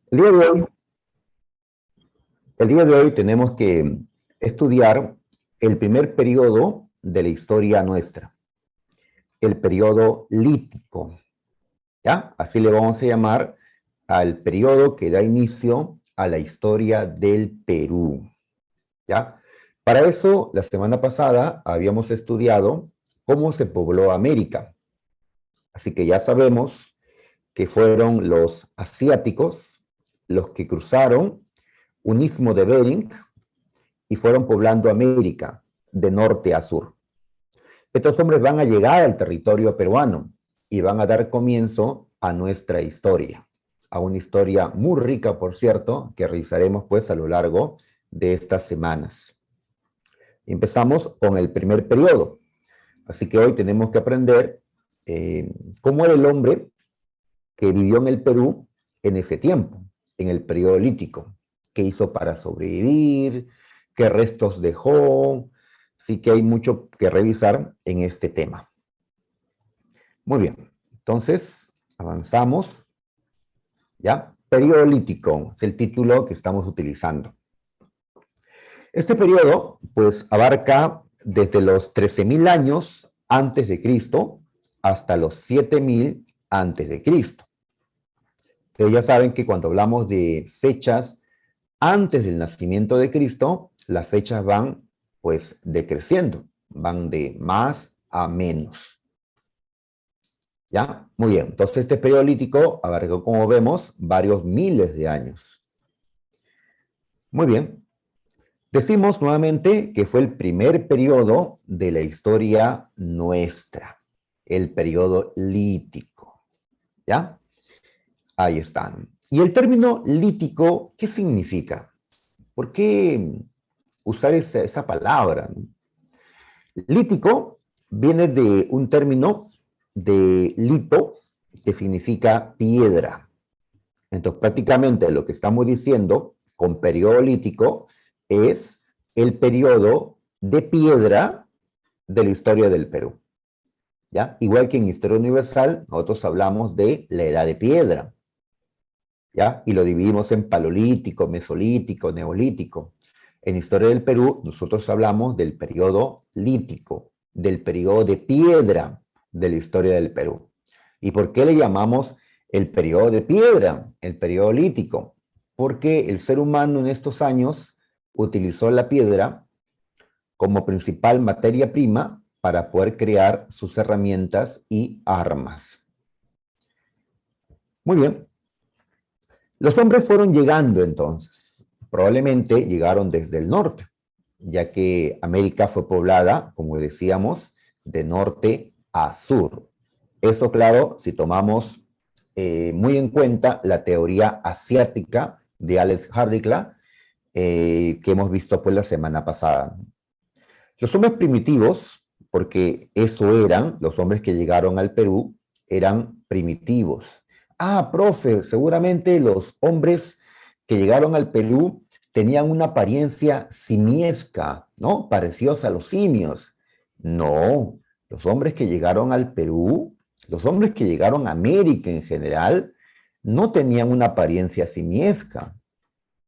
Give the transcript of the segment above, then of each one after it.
El día de hoy, el día de hoy tenemos que estudiar el primer periodo de la historia nuestra, el periodo lítico, ¿ya? Así le vamos a llamar al periodo que da inicio a la historia del Perú, ¿ya? Para eso, la semana pasada habíamos estudiado cómo se pobló América. Así que ya sabemos que fueron los asiáticos los que cruzaron un istmo de Bering y fueron poblando América de norte a sur. Estos hombres van a llegar al territorio peruano y van a dar comienzo a nuestra historia, a una historia muy rica, por cierto, que revisaremos pues a lo largo de estas semanas. Empezamos con el primer periodo, así que hoy tenemos que aprender cómo era el hombre que vivió en el Perú en ese tiempo, en el periodo lítico, qué hizo para sobrevivir, qué restos dejó. Así que hay mucho que revisar en este tema. Muy bien, entonces avanzamos, ¿ya? Periodo lítico es el título que estamos utilizando. Este periodo, pues, abarca desde los 13.000 años antes de Cristo hasta los 7.000 antes de Cristo. Pero ya saben que cuando hablamos de fechas antes del nacimiento de Cristo, las fechas van pues decreciendo, van de más a menos. ¿Ya? Muy bien, entonces este periodo lítico abarcó, como vemos, varios miles de años. Muy bien, decimos nuevamente que fue el primer periodo de la historia nuestra, el periodo lítico. ¿Ya? Ahí están. ¿Y el término lítico qué significa? ¿Por qué usar esa palabra? Lítico viene de un término de lito que significa piedra. Entonces, prácticamente lo que estamos diciendo con periodo lítico es el periodo de piedra de la historia del Perú. ¿Ya? Igual que en Historia Universal, nosotros hablamos de la edad de piedra. ¿Ya? Y lo dividimos en paleolítico, mesolítico, neolítico. En Historia del Perú, nosotros hablamos del periodo lítico, del periodo de piedra de la historia del Perú. ¿Y por qué le llamamos el periodo de piedra, el periodo lítico? Porque el ser humano en estos años utilizó la piedra como principal materia prima para poder crear sus herramientas y armas. Muy bien. Los hombres fueron llegando entonces. Probablemente llegaron desde el norte, ya que América fue poblada, como decíamos, de norte a sur. Eso, claro, si tomamos muy en cuenta la teoría asiática de Alex Hardikla, que hemos visto pues la semana pasada. Los hombres primitivos, porque eso eran, los hombres que llegaron al Perú, eran primitivos. Ah, profe, seguramente los hombres que llegaron al Perú tenían una apariencia simiesca, ¿no? Parecidos a los simios. No, los hombres que llegaron al Perú, los hombres que llegaron a América en general, no tenían una apariencia simiesca,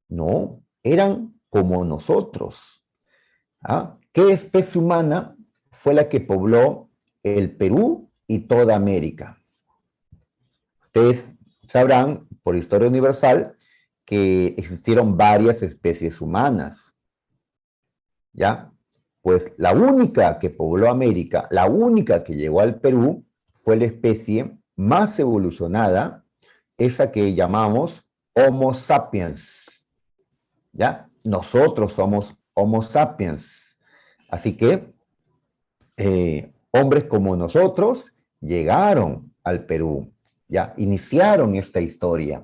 no, eran como nosotros. ¿Ah? ¿Qué especie humana fue la que pobló el Perú y toda América? Ustedes sabrán, por historia universal, que existieron varias especies humanas. ¿Ya? Pues la única que pobló América, la única que llegó al Perú, fue la especie más evolucionada, esa que llamamos Homo sapiens. ¿Ya? Nosotros somos Homo sapiens. Así que hombres como nosotros llegaron al Perú, ya iniciaron esta historia.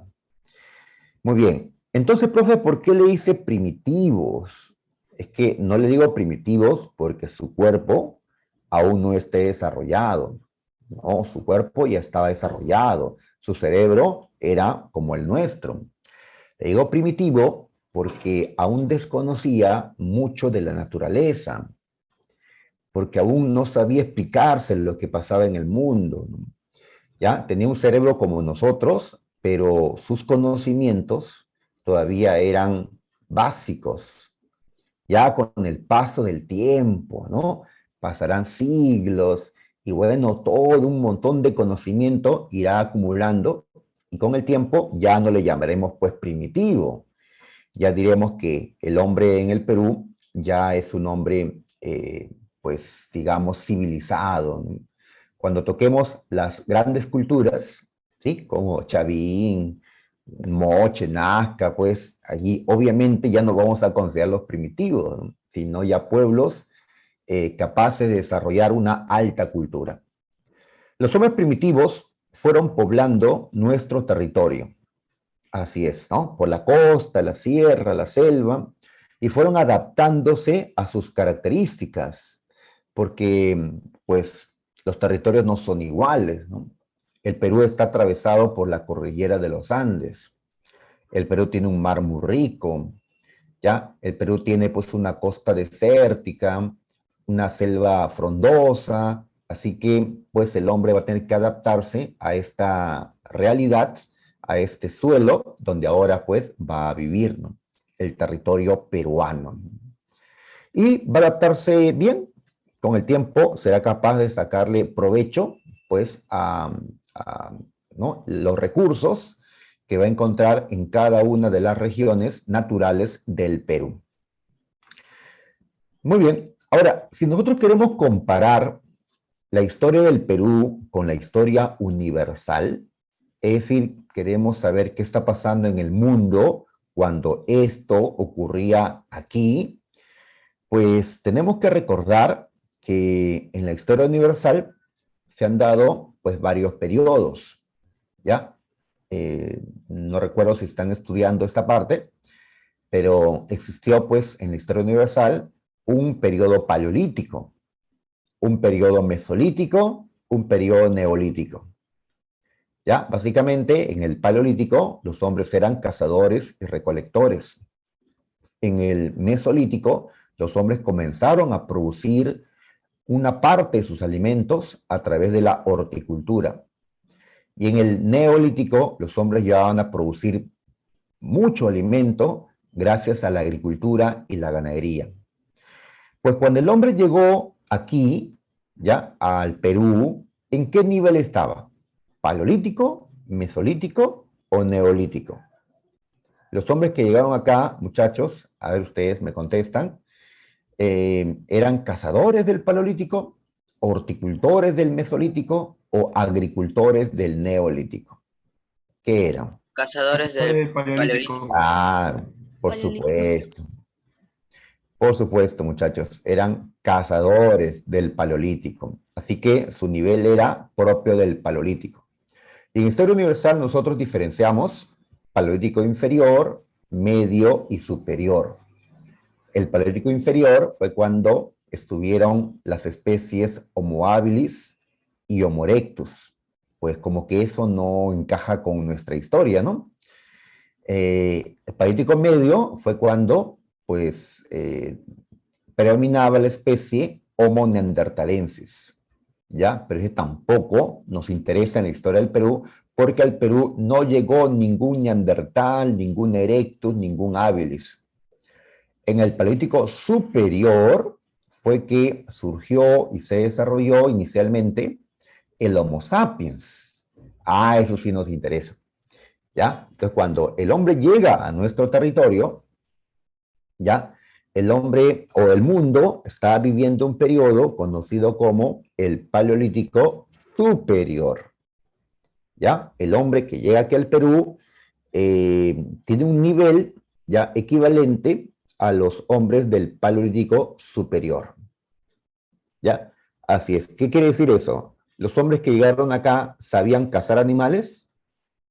Muy bien. Entonces, profe, ¿por qué le dice primitivos? Es que no le digo primitivos porque su cuerpo aún no esté desarrollado. No, su cuerpo ya estaba desarrollado. Su cerebro era como el nuestro. Le digo primitivo porque aún desconocía mucho de la naturaleza, porque aún no sabía explicarse lo que pasaba en el mundo, ¿no? ¿Ya? Tenía un cerebro como nosotros, pero sus conocimientos todavía eran básicos. Ya con el paso del tiempo, ¿no? Pasarán siglos y bueno, todo un montón de conocimiento irá acumulando y con el tiempo ya no le llamaremos pues primitivo. Ya diremos que el hombre en el Perú ya es un hombre, pues digamos, civilizado, ¿no? Cuando toquemos las grandes culturas, ¿sí? Como Chavín, Moche, Nazca, pues allí obviamente ya no vamos a considerarlos primitivos, ¿no? Sino ya pueblos capaces de desarrollar una alta cultura. Los hombres primitivos fueron poblando nuestro territorio, así es, ¿no? Por la costa, la sierra, la selva, y fueron adaptándose a sus características, porque pues los territorios no son iguales, ¿no? El Perú está atravesado por la cordillera de los Andes. El Perú tiene un mar muy rico, ¿ya? El Perú tiene pues una costa desértica, una selva frondosa, así que pues el hombre va a tener que adaptarse a esta realidad, a este suelo donde ahora pues va a vivir, ¿no? El territorio peruano. Y va a adaptarse bien, con el tiempo será capaz de sacarle provecho pues a, ¿no? los recursos que va a encontrar en cada una de las regiones naturales del Perú. Muy bien, ahora, si nosotros queremos comparar la historia del Perú con la historia universal, es decir, queremos saber qué está pasando en el mundo cuando esto ocurría aquí, pues tenemos que recordar que en la historia universal se han dado pues varios periodos, ¿ya? No recuerdo si están estudiando esta parte, pero existió pues en la historia universal un periodo paleolítico, un periodo mesolítico, un periodo neolítico. ¿Ya? Básicamente, en el paleolítico, los hombres eran cazadores y recolectores. En el mesolítico, los hombres comenzaron a producir una parte de sus alimentos a través de la horticultura. Y en el neolítico, los hombres llegaban a producir mucho alimento gracias a la agricultura y la ganadería. Pues cuando el hombre llegó aquí, ya, al Perú, ¿en qué nivel estaba? ¿Paleolítico, mesolítico o neolítico? Los hombres que llegaron acá, muchachos, a ver ustedes me contestan, ¿eran cazadores del paleolítico, horticultores del mesolítico o agricultores del neolítico? ¿Qué eran? Cazadores del Del paleolítico. paleolítico. Ah, por Paleolítico. supuesto. Por supuesto, muchachos, eran cazadores del Paleolítico, así que su nivel era propio del Paleolítico. En Historia Universal nosotros diferenciamos Paleolítico inferior, medio y superior. El Paleolítico inferior fue cuando estuvieron las especies Homo habilis y Homo erectus, pues como que eso no encaja con nuestra historia, ¿no? El Paleolítico medio fue cuando pues predominaba la especie Homo neanderthalensis, ¿ya? Pero ese tampoco nos interesa en la historia del Perú, porque al Perú no llegó ningún neandertal, ningún erectus, ningún habilis. En el Paleolítico superior fue que surgió y se desarrolló inicialmente el Homo sapiens. Ah, eso sí nos interesa, ¿ya? Entonces, cuando el hombre llega a nuestro territorio, ¿ya? El hombre o el mundo está viviendo un periodo conocido como el Paleolítico superior, ¿ya? El hombre que llega aquí al Perú tiene un nivel ya equivalente a los hombres del Paleolítico superior, ¿ya? Así es. ¿Qué quiere decir eso? ¿Los hombres que llegaron acá sabían cazar animales?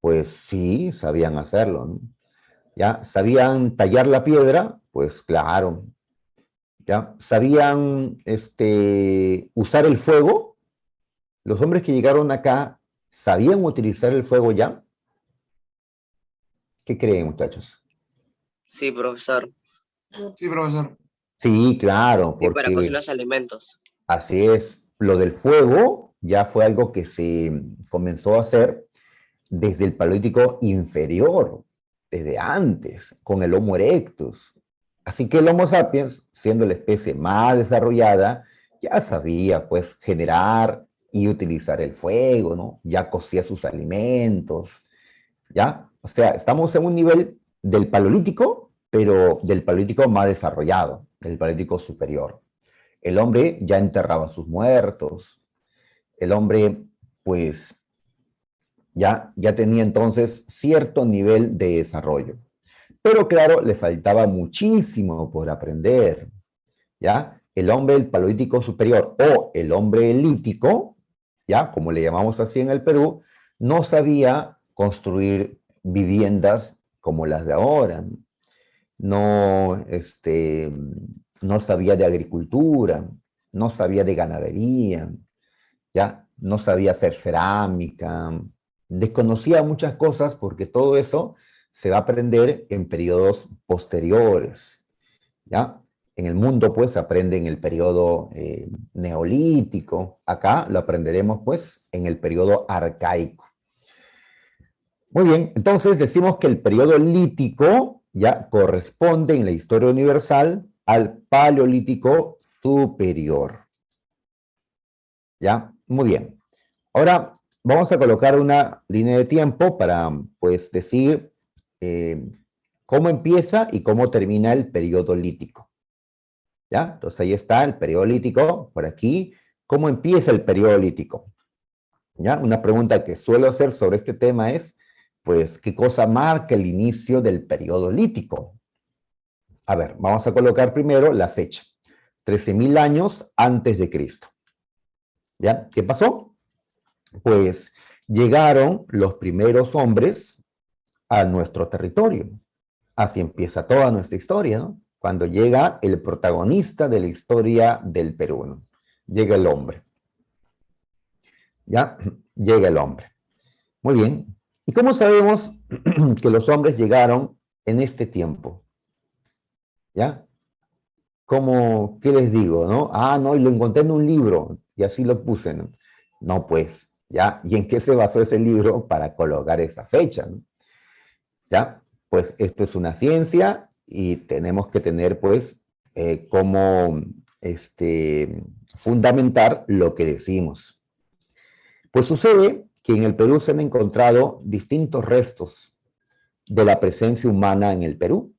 Pues sí, sabían hacerlo, ¿no? ¿Ya? ¿Sabían tallar la piedra? Pues claro. ¿Ya? ¿Sabían usar el fuego? Los hombres que llegaron acá, ¿sabían utilizar el fuego ya? ¿Qué creen, muchachos? Sí, profesor. Sí, profesor. Sí, claro, Y para cocinar porque los alimentos. así es. Lo del fuego ya fue algo que se comenzó a hacer desde el Paleolítico inferior, desde antes, con el Homo erectus. Así que el Homo sapiens, siendo la especie más desarrollada, ya sabía, pues, generar y utilizar el fuego, ¿no? Ya cocía sus alimentos, ¿ya? O sea, estamos en un nivel del Paleolítico, pero del Paleolítico más desarrollado, del Paleolítico superior. El hombre ya enterraba a sus muertos, el hombre, pues, ya tenía entonces cierto nivel de desarrollo. Pero claro, le faltaba muchísimo por aprender, ¿ya? El hombre del Paleolítico superior o el hombre lítico, ¿ya? Como le llamamos así en el Perú, no sabía construir viviendas como las de ahora. No, no sabía de agricultura, no sabía de ganadería, ¿ya? No sabía hacer cerámica, desconocía muchas cosas porque todo eso se va a aprender en periodos posteriores, ¿ya? En el mundo, pues, se aprende en el periodo neolítico. Acá lo aprenderemos, pues, en el periodo arcaico. Muy bien, entonces decimos que el periodo lítico ya corresponde en la historia universal al Paleolítico superior. ¿Ya? Muy bien. Ahora vamos a colocar una línea de tiempo para, pues, decir cómo empieza y cómo termina el periodo lítico. ¿Ya? Entonces ahí está el periodo lítico, por aquí. ¿Cómo empieza el periodo lítico? ¿Ya? Una pregunta que suelo hacer sobre este tema es, pues, ¿qué cosa marca el inicio del periodo lítico? A ver, vamos a colocar primero la fecha. 13.000 años antes de Cristo. ¿Ya? ¿Qué pasó? Pues llegaron los primeros hombres a nuestro territorio. Así empieza toda nuestra historia, ¿no? Cuando llega el protagonista de la historia del Perú, ¿no? Llega el hombre. ¿Ya? Llega el hombre. Muy bien. ¿Y cómo sabemos que los hombres llegaron en este tiempo? ¿Ya? ¿Cómo, qué les digo, no? Ah, no, y lo encontré en un libro, y así lo puse, ¿no? No, pues, ¿ya? ¿Y en qué se basó ese libro para colocar esa fecha, ¿no? ¿Ya? Pues esto es una ciencia y tenemos que tener, pues, cómo fundamentar lo que decimos. Pues sucede que en el Perú se han encontrado distintos restos de la presencia humana en el Perú.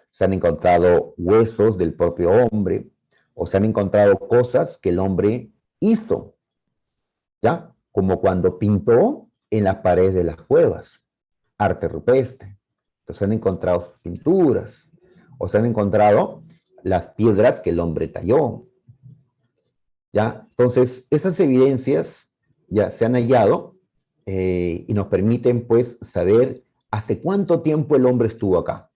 Se han encontrado huesos del propio hombre, o se han encontrado cosas que el hombre hizo, ¿ya? Como cuando pintó en las paredes de las cuevas, arte rupestre. Entonces se han encontrado pinturas, o se han encontrado las piedras que el hombre talló, ¿ya? Entonces, esas evidencias ya se han hallado y nos permiten, pues, saber hace cuánto tiempo el hombre estuvo acá.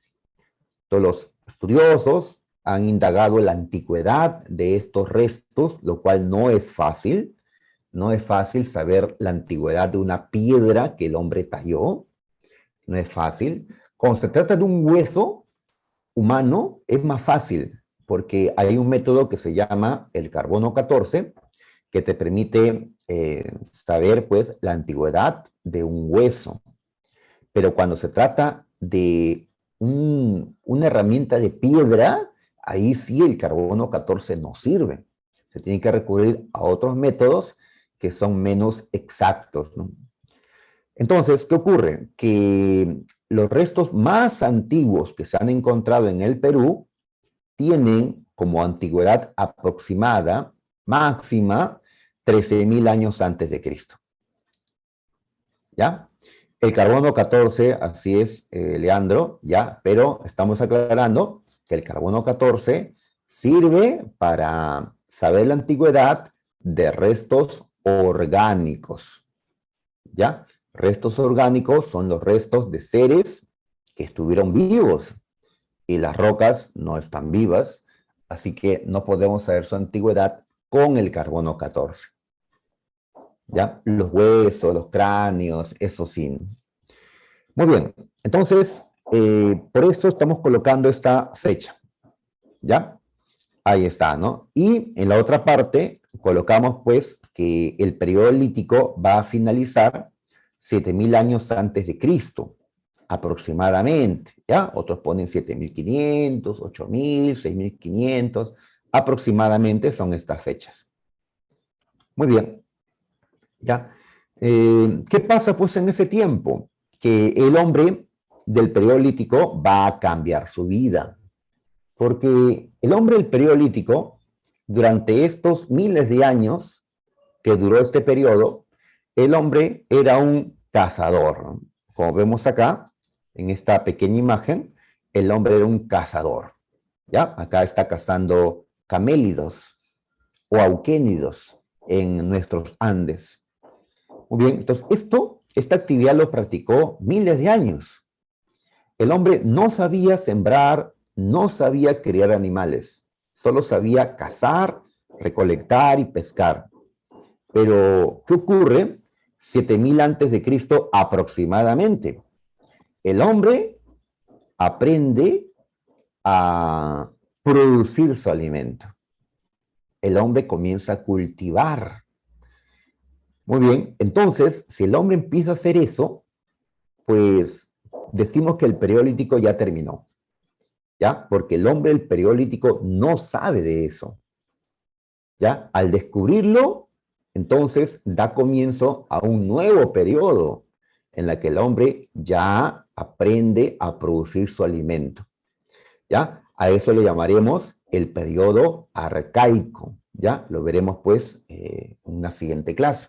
Todos los estudiosos han indagado la antigüedad de estos restos, lo cual no es fácil. No es fácil saber la antigüedad de una piedra que el hombre talló. No es fácil. Cuando se trata de un hueso humano, es más fácil, porque hay un método que se llama el carbono 14, que te permite saber, pues, la antigüedad de un hueso. Pero cuando se trata de una herramienta de piedra, ahí sí el carbono 14 no sirve. Se tiene que recurrir a otros métodos que son menos exactos, ¿no? Entonces, ¿qué ocurre? Que los restos más antiguos que se han encontrado en el Perú tienen como antigüedad aproximada, máxima, 13.000 años antes de Cristo. ¿Ya? El carbono 14, así es, Leandro, ya, pero estamos aclarando que el carbono 14 sirve para saber la antigüedad de restos orgánicos, ¿ya? Restos orgánicos son los restos de seres que estuvieron vivos y las rocas no están vivas, así que no podemos saber su antigüedad con el carbono 14. ¿Ya? Los huesos, los cráneos, eso sí. Muy bien, entonces, por eso estamos colocando esta fecha, ¿ya? Ahí está, ¿no? Y en la otra parte colocamos, pues, que el periodo lítico va a finalizar 7.000 años antes de Cristo, aproximadamente, ¿ya? Otros ponen 7.500, 8.000, 6.500, aproximadamente son estas fechas. Muy bien, ¿ya? ¿Qué pasa pues en ese tiempo? Que el hombre del periodo lítico va a cambiar su vida, porque el hombre del periodo lítico, durante estos miles de años que duró este periodo, el hombre era un cazador, ¿no? Como vemos acá, en esta pequeña imagen, el hombre era un cazador, ¿ya? Acá está cazando camélidos o auquénidos en nuestros Andes. Muy bien, entonces esta actividad lo practicó miles de años. El hombre no sabía sembrar, no sabía criar animales, solo sabía cazar, recolectar y pescar. Pero, ¿qué ocurre? 7.000 antes de Cristo aproximadamente. El hombre aprende a producir su alimento. El hombre comienza a cultivar. Muy bien, entonces, si el hombre empieza a hacer eso, pues decimos que el periodo lítico ya terminó, ¿ya? Porque el hombre del periodo lítico no sabe de eso, ¿ya? Al descubrirlo, entonces da comienzo a un nuevo periodo en la que el hombre ya aprende a producir su alimento, ¿ya? A eso le llamaremos el periodo arcaico, ¿ya? Lo veremos pues en una siguiente clase.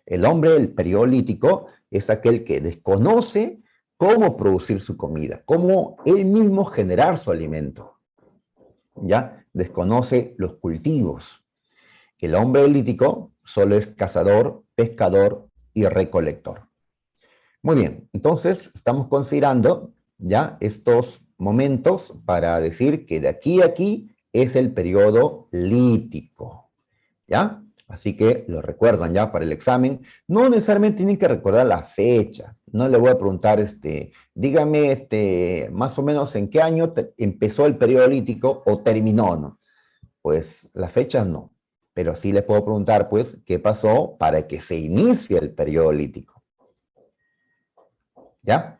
El hombre del periodo lítico es aquel que desconoce cómo producir su comida, cómo él mismo generar su alimento, ¿ya? Desconoce los cultivos. El hombre lítico solo es cazador, pescador y recolector. Muy bien, entonces estamos considerando ya estos momentos para decir que de aquí a aquí es el periodo lítico, ¿ya? Así que lo recuerdan ya para el examen. No necesariamente tienen que recordar la fecha. No le voy a preguntar, dígame, más o menos en qué año empezó el periodo lítico o terminó, ¿no? Pues las fechas no. Pero sí les puedo preguntar, pues, qué pasó para que se inicie el periodo lítico. ¿Ya?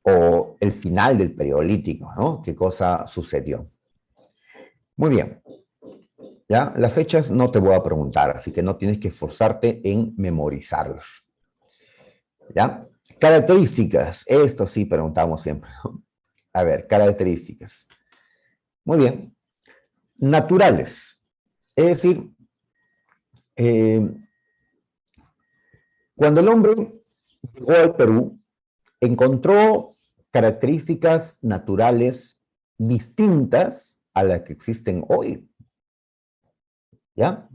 O el final del periodo lítico, ¿no? ¿Qué cosa sucedió? Muy bien. ¿Ya? Las fechas no te voy a preguntar, así que no tienes que esforzarte en memorizarlas. ¿Ya? Características. Esto sí preguntamos siempre, ¿no? A ver, características. Muy bien. Naturales. Es decir, cuando el hombre llegó al Perú, encontró características naturales distintas a las que existen hoy. ¿Ya?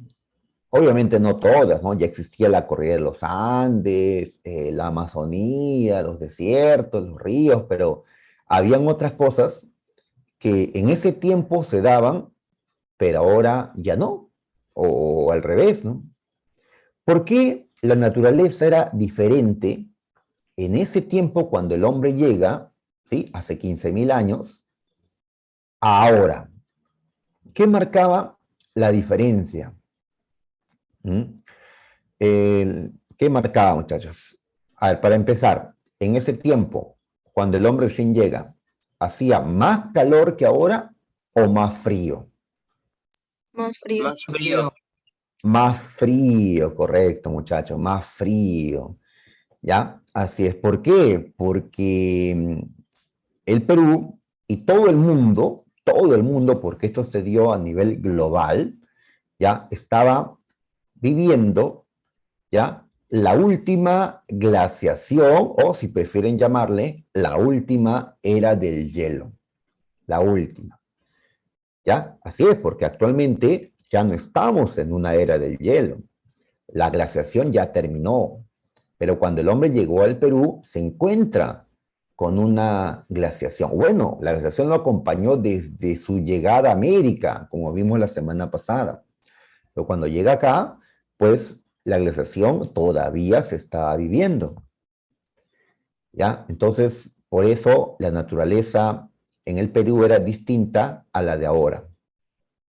Obviamente no todas, ¿no? Ya existía la cordillera de los Andes, la Amazonía, los desiertos, los ríos, pero habían otras cosas que en ese tiempo se daban, pero ahora ya no, o al revés, ¿no? ¿Por qué la naturaleza era diferente en ese tiempo cuando el hombre llega, ¿sí? Hace 15.000 años, a ahora? ¿Qué marcaba la diferencia? ¿Qué marcaba, muchachos? A ver, para empezar, en ese tiempo, cuando el hombre recién llega, ¿hacía más calor que ahora o más frío? Más frío. Más frío. Más frío, correcto, muchachos, más frío. ¿Ya? Así es. ¿Por qué? Porque el Perú y todo el mundo, porque esto se dio a nivel global, ya estaba viviendo, ya, la última glaciación, o si prefieren llamarle, la última era del hielo. La última. ¿Ya? Así es, porque actualmente ya no estamos en una era del hielo. La glaciación ya terminó. Pero cuando el hombre llegó al Perú, se encuentra con una glaciación. Bueno, la glaciación lo acompañó desde su llegada a América, como vimos la semana pasada. Pero cuando llega acá, pues la glaciación todavía se está viviendo. ¿Ya? Entonces, por eso la naturaleza en el Perú era distinta a la de ahora.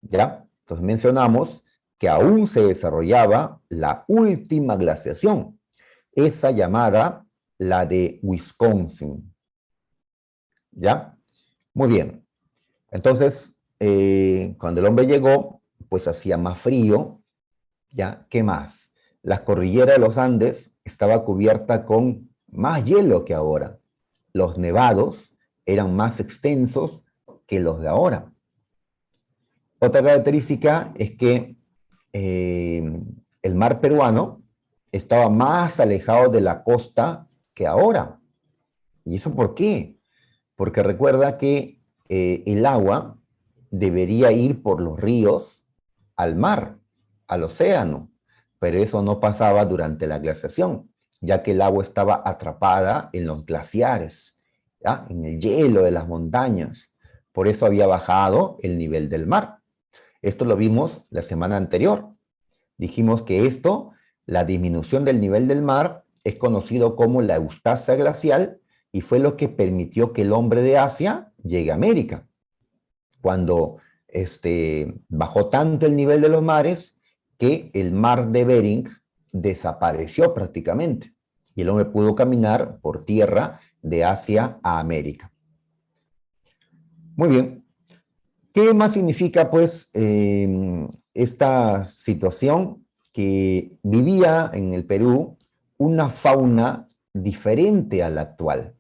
¿Ya? Entonces mencionamos que aún se desarrollaba la última glaciación. esa llamada la de Wisconsin. ¿Ya? Muy bien. Entonces, cuando el hombre llegó, pues hacía más frío. ¿Ya? ¿Qué más? La cordillera de los Andes estaba cubierta con más hielo que ahora. Los nevados eran más extensos que los de ahora. Otra característica es que el mar peruano estaba más alejado de la costa que ahora. ¿Y eso por qué? Porque recuerda que el agua debería ir por los ríos al mar, al océano, pero eso no pasaba durante la glaciación, ya que el agua estaba atrapada en los glaciares, ¿ya? En el hielo de las montañas. Por eso había bajado el nivel del mar. Esto lo vimos la semana anterior. Dijimos que esto, la disminución del nivel del mar, es conocido como la eustasia glacial y fue lo que permitió que el hombre de Asia llegue a América. Cuando bajó tanto el nivel de los mares que el mar de Bering desapareció prácticamente y el hombre pudo caminar por tierra de Asia a América. Muy bien. ¿Qué más significa, pues, esta situación? Que vivía en el Perú una fauna diferente a la actual,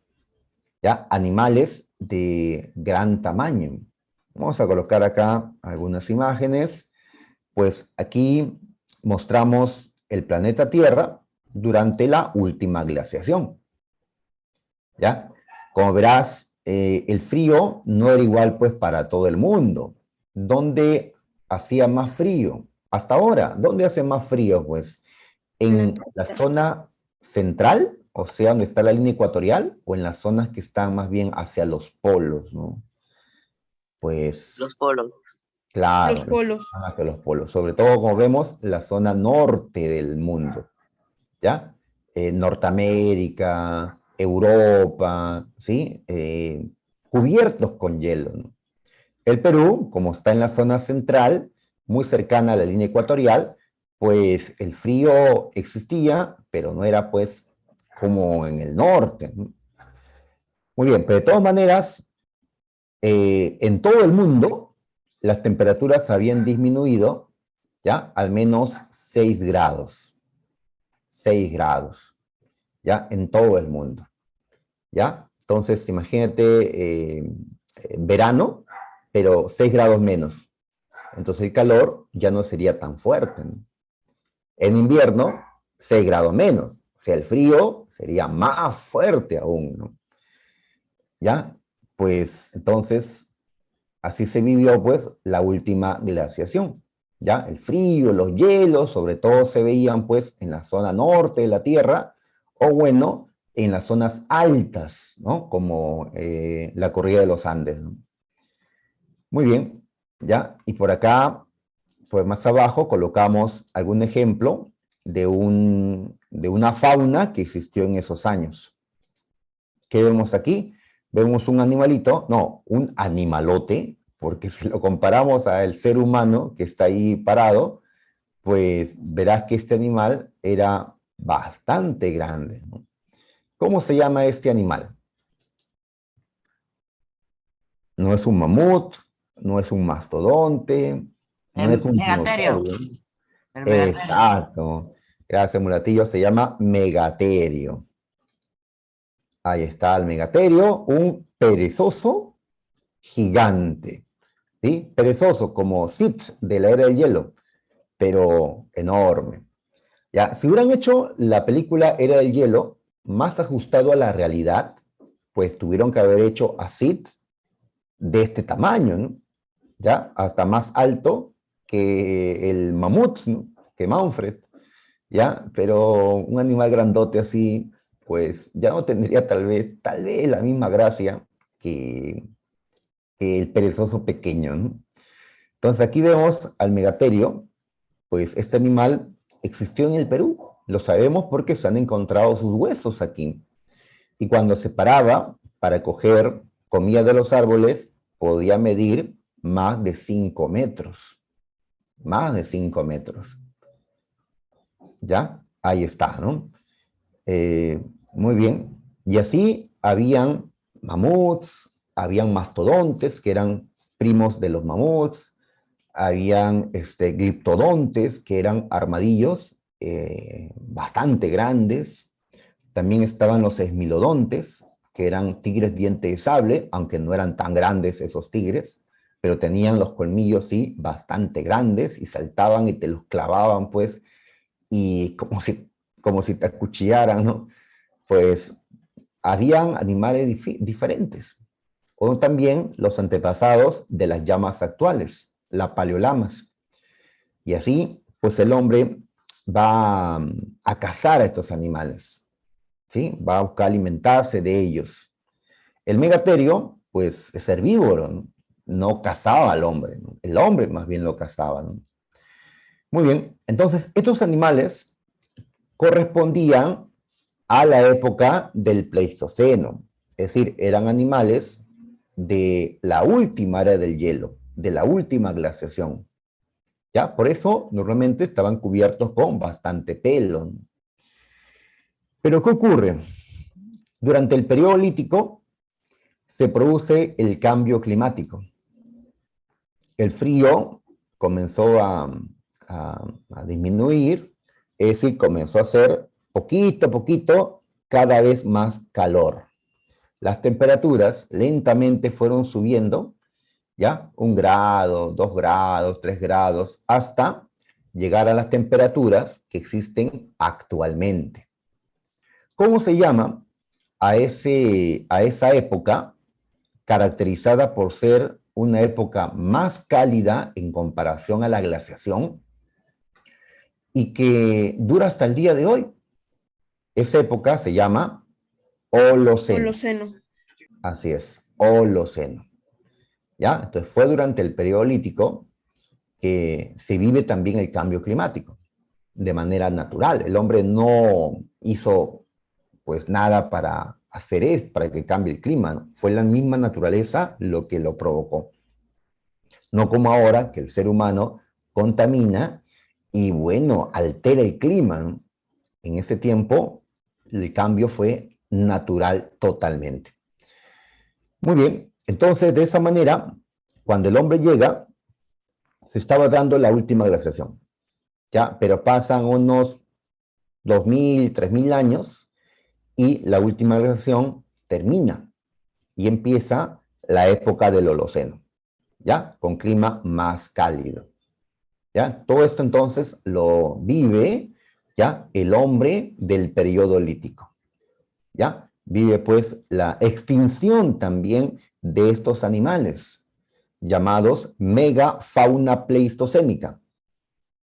¿ya? Animales de gran tamaño. Vamos a colocar acá algunas imágenes. Pues aquí mostramos el planeta Tierra durante la última glaciación, ¿ya? Como verás, el frío no era igual pues para todo el mundo. ¿Dónde hacía más frío? Hasta ahora, ¿dónde hace más frío? Pues en la zona central, o sea, donde está la línea ecuatorial, o en las zonas que están más bien hacia los polos, ¿no? Pues, Los polos. claro, Los polos. hacia los polos. Sobre todo, como vemos, la zona norte del mundo, ¿ya? Norteamérica, Europa, ¿sí? Cubiertos con hielo, ¿no? El Perú, como está en la zona central, muy cercana a la línea ecuatorial, pues el frío existía, pero no era pues como en el norte, ¿no? Muy bien, pero de todas maneras, en todo el mundo, las temperaturas habían disminuido, ¿ya? Al menos 6 grados. 6 grados. ¿Ya? En todo el mundo, ¿ya? Entonces, imagínate verano, pero 6 grados menos. Entonces el calor ya no sería tan fuerte, ¿no? En invierno, 6 grados menos. O sea, el frío sería más fuerte aún, ¿no? ¿Ya? Pues entonces, así se vivió, pues, la última glaciación. ¿Ya? El frío, los hielos, sobre todo se veían, pues, en la zona norte de la Tierra, o bueno, en las zonas altas, ¿no? Como la cordillera de los Andes, ¿no? Muy bien, ¿ya? Y por acá, pues más abajo, colocamos algún ejemplo de una fauna que existió en esos años. ¿Qué vemos aquí? Vemos un animalito, no, un animalote, porque si lo comparamos al ser humano que está ahí parado, pues verás que este animal era bastante grande, ¿no? ¿Cómo se llama este animal? No es un mamut, no es un mastodonte, no es un Megaterio. dinosaurio. El megaterio. Exacto. Gracias, Mulatillo. Se llama megaterio. Ahí está el megaterio, un perezoso gigante. ¿Sí? Perezoso, como Sid de la Era del Hielo, pero enorme. Ya, si hubieran hecho la película Era del Hielo más ajustado a la realidad, pues tuvieron que haber hecho a Sid de este tamaño, ¿no? ¿Ya? Hasta más alto que el mamut, ¿no? Que Manfred, ¿ya? Pero un animal grandote así, pues ya no tendría tal vez la misma gracia que, que el perezoso pequeño, ¿no? Entonces aquí vemos al megaterio, pues este animal existió en el Perú, lo sabemos porque se han encontrado sus huesos aquí. Y cuando se paraba para coger comida de los árboles, podía medir más de 5 metros. Más de 5 metros. ¿Ya? Ahí está, ¿no? Muy bien. Y así habían mamuts, habían mastodontes, que eran primos de los mamuts, habían gliptodontes, que eran armadillos bastante grandes. También estaban los esmilodontes, que eran tigres diente de sable, aunque no eran tan grandes esos tigres, pero tenían los colmillos, sí, bastante grandes, y saltaban y te los clavaban, pues, y como si te acuchillaran, ¿no? Pues habían animales diferentes. O también los antepasados de las llamas actuales, las paleolamas. Y así, pues el hombre va a cazar a estos animales, ¿sí? Va a buscar alimentarse de ellos. El megaterio, pues, es herbívoro, ¿no? No cazaba al hombre, ¿no? El hombre más bien lo cazaba, ¿no? Muy bien, entonces estos animales correspondían a la época del Pleistoceno, es decir, eran animales de la última era del hielo, de la última glaciación. ¿Ya? Por eso normalmente estaban cubiertos con bastante pelo. Pero ¿qué ocurre? Durante el periodo lítico se produce el cambio climático. El frío comenzó a disminuir, es decir, comenzó a hacer poquito a poquito cada vez más calor. Las temperaturas lentamente fueron subiendo, ¿ya? 1 grado, 2 grados, 3 grados, hasta llegar a las temperaturas que existen actualmente. ¿Cómo se llama a esa época caracterizada por ser una época más cálida en comparación a la glaciación y que dura hasta el día de hoy? Esa época se llama Holoceno. Holoceno. Así es, Holoceno. ¿Ya? Entonces fue durante el periodo lítico que se vive también el cambio climático de manera natural. El hombre no hizo pues nada para para que cambie el clima, ¿no? Fue la misma naturaleza lo que lo provocó. No como ahora que el ser humano contamina y bueno, altera el clima, ¿no? En ese tiempo el cambio fue natural totalmente. Muy bien, entonces de esa manera, cuando el hombre llega, se estaba dando la última glaciación, ¿ya? Pero pasan unos 2000, 3000 años y la última glaciación termina y empieza la época del Holoceno, ¿ya? Con clima más cálido, ¿ya? Todo esto entonces lo vive, ¿ya? El hombre del periodo lítico, ¿ya? Vive pues la extinción también de estos animales, llamados megafauna pleistocénica.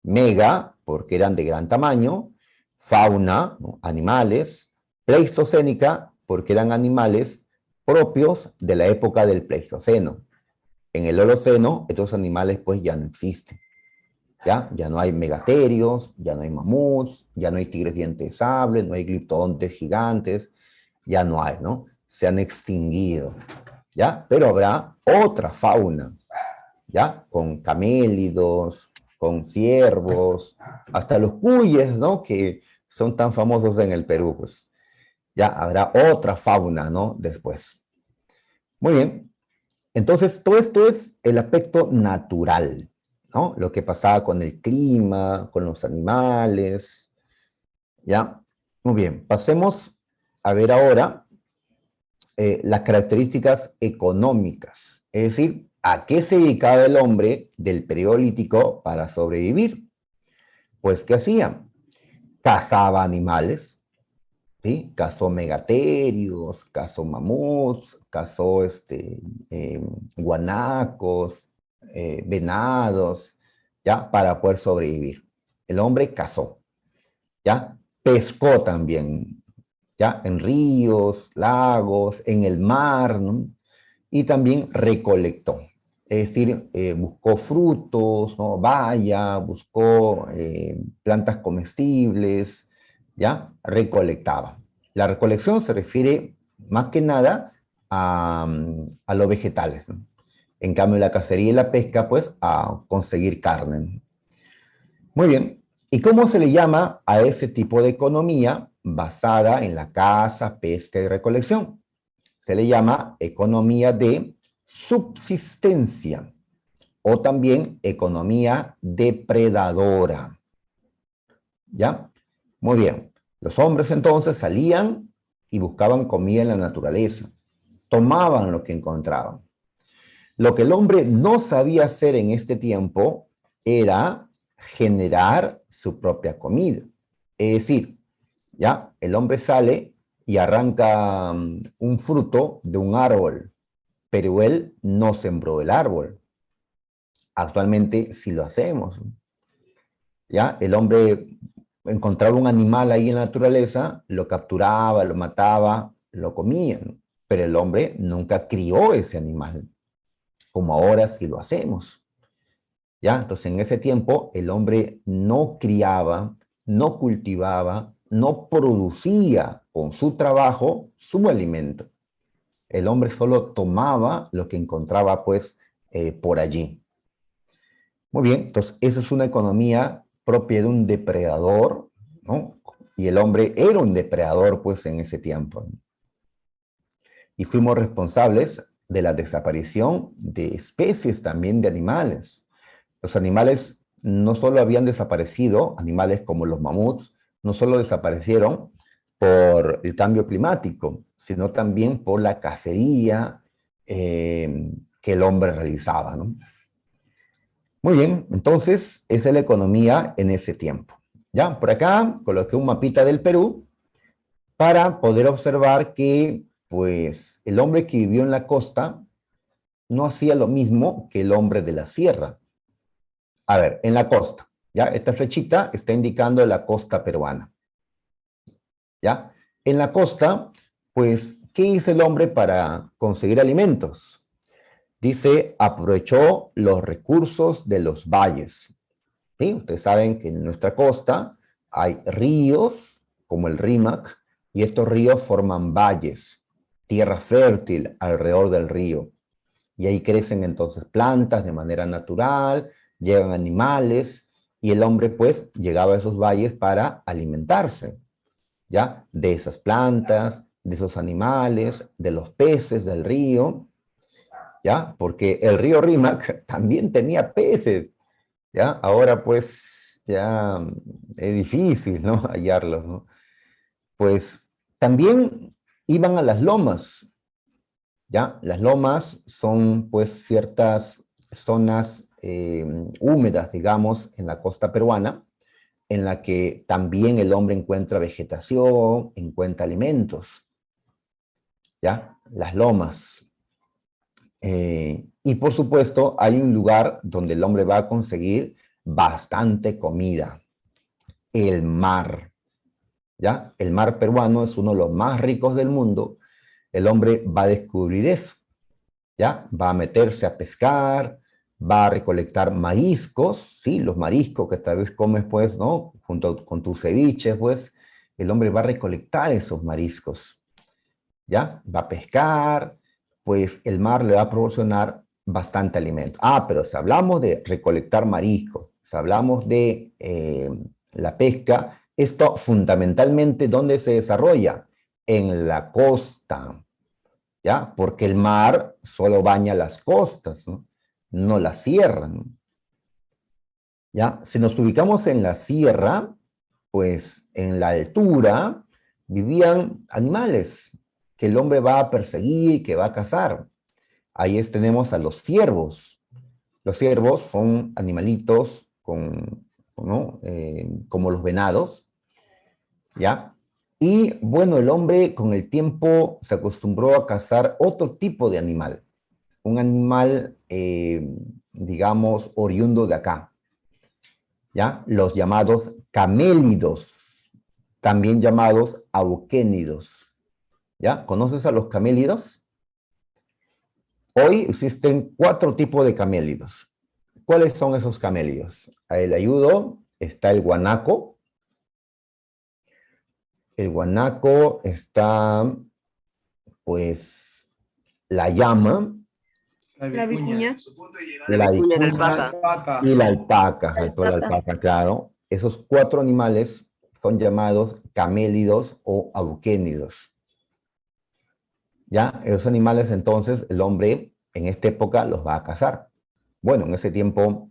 Mega, porque eran de gran tamaño, fauna, ¿no? Animales, pleistocénica, porque eran animales propios de la época del Pleistoceno. En el Holoceno, estos animales pues ya no existen. ¿Ya? Ya no hay megaterios, ya no hay mamuts, ya no hay tigres dientes de sable, no hay gliptodontes gigantes, ya no hay, ¿no? Se han extinguido, ¿ya? Pero habrá otra fauna, ¿ya? Con camélidos, con ciervos, hasta los cuyes, ¿no? Que son tan famosos en el Perú, pues. Ya habrá otra fauna, ¿no? Después. Muy bien. Entonces, todo esto es el aspecto natural, ¿no? Lo que pasaba con el clima, con los animales, ¿ya? Muy bien. Pasemos a ver ahora las características económicas, es decir, ¿a qué se dedicaba el hombre del periodo lítico para sobrevivir? Pues, ¿qué hacía? Cazaba animales, ¿sí? Cazó megaterios, cazó mamuts, cazó guanacos, venados, ¿ya? Para poder sobrevivir. El hombre cazó, ¿ya? Pescó también, ¿ya? En ríos, lagos, en el mar, ¿no? Y también recolectó. Es decir, buscó frutos, ¿no? Baya, buscó plantas comestibles, ¿ya? Recolectaba. La recolección se refiere más que nada a los vegetales, ¿no? En cambio, la cacería y la pesca, pues, a conseguir carne, ¿no? Muy bien. ¿Y cómo se le llama a ese tipo de economía? basada en la caza, pesca y recolección. Se le llama economía de subsistencia o también economía depredadora. ¿Ya? Muy bien. Los hombres entonces salían y buscaban comida en la naturaleza. Tomaban lo que encontraban. Lo que el hombre no sabía hacer en este tiempo era generar su propia comida. Es decir, ya el hombre sale y arranca un fruto de un árbol, pero él no sembró el árbol. Actualmente sí lo hacemos. Ya el hombre encontraba un animal ahí en la naturaleza, lo capturaba, lo mataba, lo comía, ¿no? Pero el hombre nunca crió ese animal, como ahora sí lo hacemos. ¿Ya? Entonces, en ese tiempo, el hombre no criaba, no cultivaba, no producía con su trabajo su alimento. El hombre solo tomaba lo que encontraba, pues, por allí. Muy bien, entonces, esa es una economía propia de un depredador, ¿no? Y el hombre era un depredador, pues, en ese tiempo, ¿no? Y fuimos responsables de la desaparición de especies también de animales. Los animales no solo habían desaparecido, animales como los mamuts, no solo desaparecieron por el cambio climático, sino también por la cacería que el hombre realizaba, ¿no? Muy bien, entonces esa es la economía en ese tiempo. Ya, por acá coloqué un mapita del Perú para poder observar que, pues, el hombre que vivió en la costa no hacía lo mismo que el hombre de la sierra. A ver, en la costa, ¿ya? Esta flechita está indicando la costa peruana, ¿ya? En la costa, pues, ¿qué hizo el hombre para conseguir alimentos? Dice, aprovechó los recursos de los valles. ¿Sí? Ustedes saben que en nuestra costa hay ríos, como el Rímac, y estos ríos forman valles, tierra fértil alrededor del río. Y ahí crecen entonces plantas de manera natural, llegan animales, y el hombre pues llegaba a esos valles para alimentarse, ¿ya? De esas plantas, de esos animales, de los peces del río, ¿ya? Porque el río Rímac también tenía peces, ¿ya? Ahora pues ya es difícil, ¿no? Hallarlos, ¿no? Pues también iban a las lomas, ¿ya? Las lomas son pues ciertas zonas húmedas, digamos, en la costa peruana, en la que también el hombre encuentra vegetación, encuentra alimentos, ¿ya? Las lomas. Y por supuesto hay un lugar donde el hombre va a conseguir bastante comida, el mar, ¿ya? El mar peruano es uno de los más ricos del mundo. El hombre va a descubrir eso, ¿ya? Va a meterse a pescar, va a recolectar mariscos, ¿sí? Los mariscos que tal vez comes, pues, ¿no? Junto con tus ceviches, pues, el hombre va a recolectar esos mariscos, ¿ya? Va a pescar, pues el mar le va a proporcionar bastante alimento. Ah, pero si hablamos de recolectar mariscos, si hablamos de la pesca, esto fundamentalmente, ¿dónde se desarrolla? En la costa, ¿ya? Porque el mar solo baña las costas, ¿no? No las sierra, ¿no? ¿Ya? Si nos ubicamos en la sierra, pues en la altura vivían animales que el hombre va a perseguir, que va a cazar. Ahí tenemos a los ciervos. Los ciervos son animalitos ¿no? Como los venados, ¿ya? Y bueno, el hombre con el tiempo se acostumbró a cazar otro tipo de animal, un animal, digamos, oriundo de acá, ¿ya? Los llamados camélidos, también llamados auquénidos, ¿ya? ¿Conoces a los camélidos? Hoy existen 4 tipos de camélidos. ¿Cuáles son esos camélidos? Ahí le ayudo. Está el guanaco. El guanaco está, pues, la llama, La vicuña. la vicuña y la vicuña alpaca. Vaca. y la alpaca, Alpaca. claro. Esos 4 animales son llamados camélidos o auquénidos. ¿Ya? Esos animales, entonces, el hombre en esta época los va a cazar. Bueno, en ese tiempo,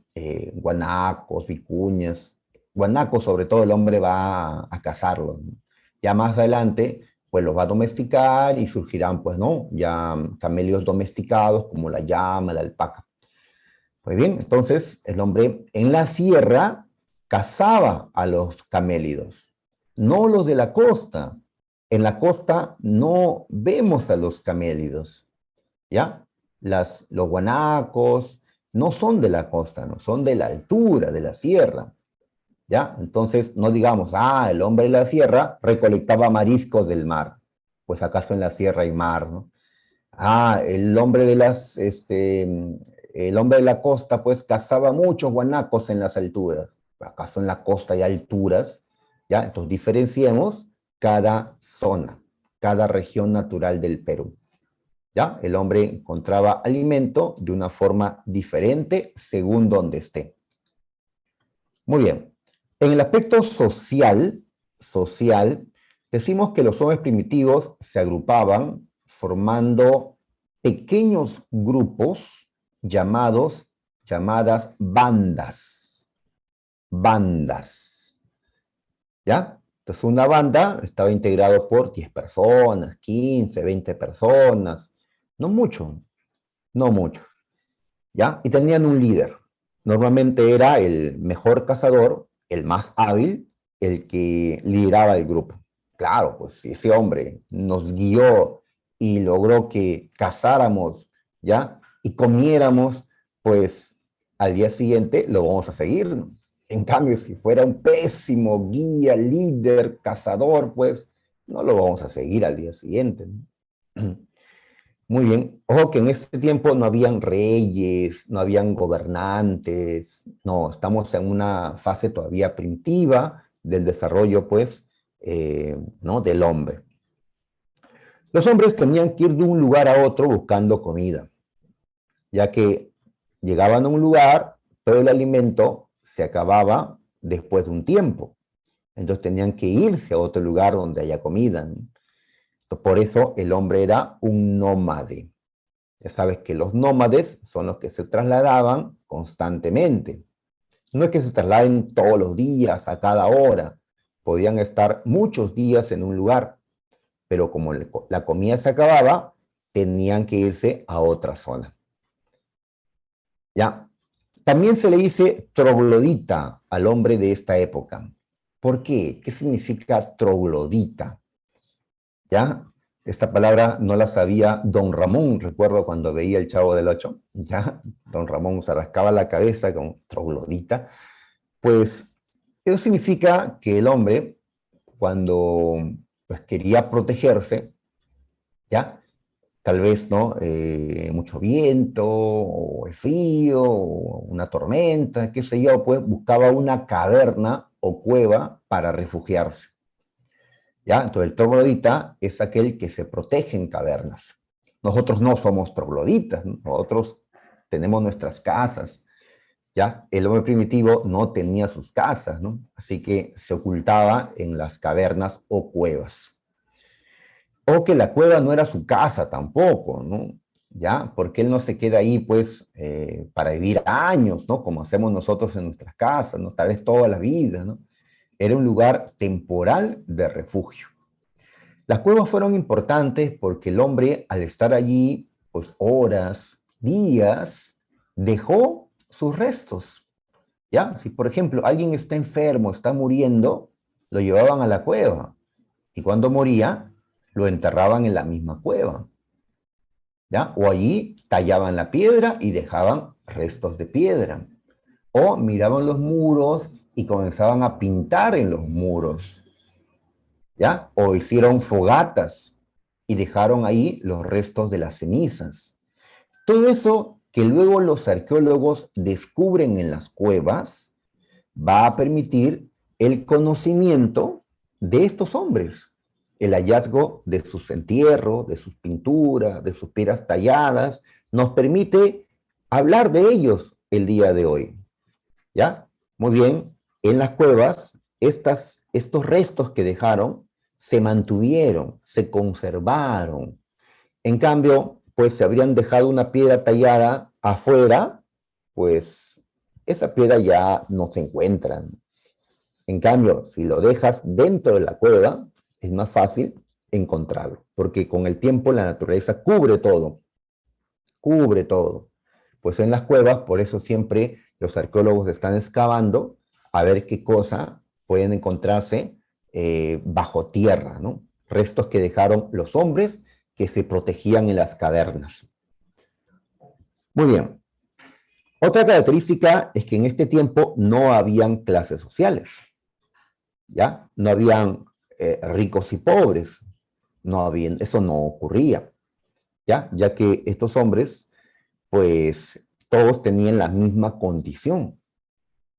guanacos, vicuñas, guanacos sobre todo el hombre va a cazarlos, ¿no? Ya más adelante, pues los va a domesticar y surgirán, pues, ¿no? Ya camélidos domesticados como la llama, la alpaca. Pues bien, entonces el hombre en la sierra cazaba a los camélidos, no los de la costa. En la costa no vemos a los camélidos, ¿ya? Los guanacos no son de la costa, no son de la altura, de la sierra, ¿ya? Entonces no digamos, el hombre de la sierra recolectaba mariscos del mar, pues acaso en la sierra hay mar, ¿no? El hombre de el hombre de la costa, pues, cazaba muchos guanacos en las alturas. ¿Acaso en la costa hay alturas? ¿Ya? Entonces, diferenciemos cada zona, cada región natural del Perú. ¿Ya? El hombre encontraba alimento de una forma diferente según donde esté. Muy bien. En el aspecto social, decimos que los hombres primitivos se agrupaban formando pequeños grupos llamadas bandas. Bandas. ¿Ya? Entonces una banda estaba integrada por 10 personas, 15, 20 personas. No mucho, no mucho. ¿Ya? Y tenían un líder. Normalmente era el mejor cazador, el más hábil, el que lideraba el grupo. Claro, pues si ese hombre nos guió y logró que cazáramos, ¿ya? Y comiéramos, pues al día siguiente lo vamos a seguir, ¿no? En cambio, si fuera un pésimo guía, líder, cazador, pues no lo vamos a seguir al día siguiente, ¿no? Muy bien. Ojo que en ese tiempo no habían reyes, no habían gobernantes, no, estamos en una fase todavía primitiva del desarrollo, pues, ¿no? Del hombre. Los hombres tenían que ir de un lugar a otro buscando comida, ya que llegaban a un lugar, pero el alimento se acababa después de un tiempo. Entonces tenían que irse a otro lugar donde haya comida, ¿no? Por eso el hombre era un nómade. Ya sabes que los nómades son los que se trasladaban constantemente. No es que se trasladen todos los días, a cada hora. Podían estar muchos días en un lugar, pero como la comida se acababa, tenían que irse a otra zona. ¿Ya? También se le dice troglodita al hombre de esta época. ¿Por qué? ¿Qué significa troglodita? ¿Ya? Esta palabra no la sabía don Ramón, recuerdo cuando veía El Chavo del Ocho, ¿ya? Don Ramón se rascaba la cabeza con troglodita. Pues eso significa que el hombre, cuando pues, quería protegerse, ¿ya? Tal vez, ¿no? Mucho viento, o el frío, o una tormenta, qué sé yo, pues buscaba una caverna o cueva para refugiarse. ¿Ya? Entonces el troglodita es aquel que se protege en cavernas. Nosotros no somos trogloditas, ¿no? Nosotros tenemos nuestras casas, ¿ya? El hombre primitivo no tenía sus casas, ¿no? Así que se ocultaba en las cavernas o cuevas. O que la cueva no era su casa tampoco, ¿no? ¿Ya? Porque él no se queda ahí, pues, para vivir años, ¿no? Como hacemos nosotros en nuestras casas, ¿no? Tal vez toda la vida, ¿no? Era un lugar temporal de refugio. Las cuevas fueron importantes porque el hombre, al estar allí, pues horas, días, dejó sus restos. ¿Ya? Si, por ejemplo, alguien está enfermo, está muriendo, lo llevaban a la cueva. Y cuando moría, lo enterraban en la misma cueva. ¿Ya? O allí tallaban la piedra y dejaban restos de piedra. O miraban los muros y comenzaban a pintar en los muros, ¿ya? O hicieron fogatas y dejaron ahí los restos de las cenizas. Todo eso que luego los arqueólogos descubren en las cuevas va a permitir el conocimiento de estos hombres, el hallazgo de sus entierros, de sus pinturas, de sus piedras talladas, nos permite hablar de ellos el día de hoy. ¿Ya? Muy bien, en las cuevas, estas estos restos que dejaron se mantuvieron, se conservaron. En cambio, pues si habrían dejado una piedra tallada afuera, pues esa piedra ya no se encuentra. En cambio, si lo dejas dentro de la cueva, es más fácil encontrarlo, porque con el tiempo la naturaleza cubre todo, cubre todo. Pues en las cuevas, por eso siempre los arqueólogos están excavando a ver qué cosa pueden encontrarse bajo tierra, ¿no? Restos que dejaron los hombres que se protegían en las cavernas. Muy bien. Otra característica es que en este tiempo no habían clases sociales, ¿ya? No habían ricos y pobres, no habían, eso no ocurría, ¿ya? Ya que estos hombres, pues, todos tenían la misma condición,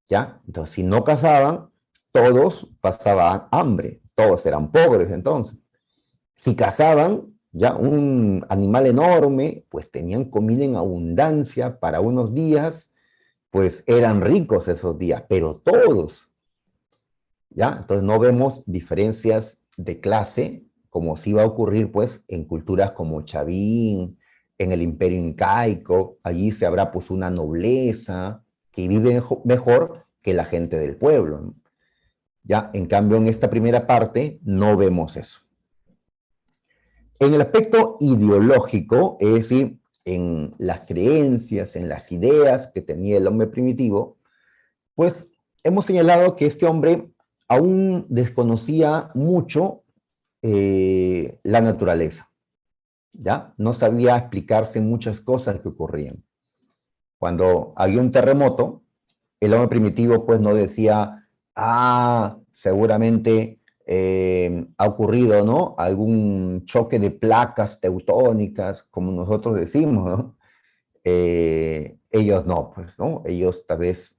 ¿ya? Entonces, si no cazaban, todos pasaban hambre, todos eran pobres entonces. Si cazaban, ya un animal enorme, pues tenían comida en abundancia para unos días, pues eran ricos esos días, pero todos, ¿ya? Entonces no vemos diferencias de clase, como sí va a ocurrir, pues, en culturas como Chavín, en el Imperio Incaico, allí se habrá, pues, una nobleza que vive mejor que la gente del pueblo, ¿no? Ya, en cambio, en esta primera parte no vemos eso. En el aspecto ideológico, es decir, en las creencias, en las ideas que tenía el hombre primitivo, pues hemos señalado que este hombre aún desconocía mucho la naturaleza, ¿ya? No sabía explicarse muchas cosas que ocurrían. Cuando había un terremoto, el hombre primitivo pues no decía, seguramente ha ocurrido, ¿no? Algún choque de placas teutónicas, como nosotros decimos, ¿no? Ellos no, pues, ¿no? Ellos tal vez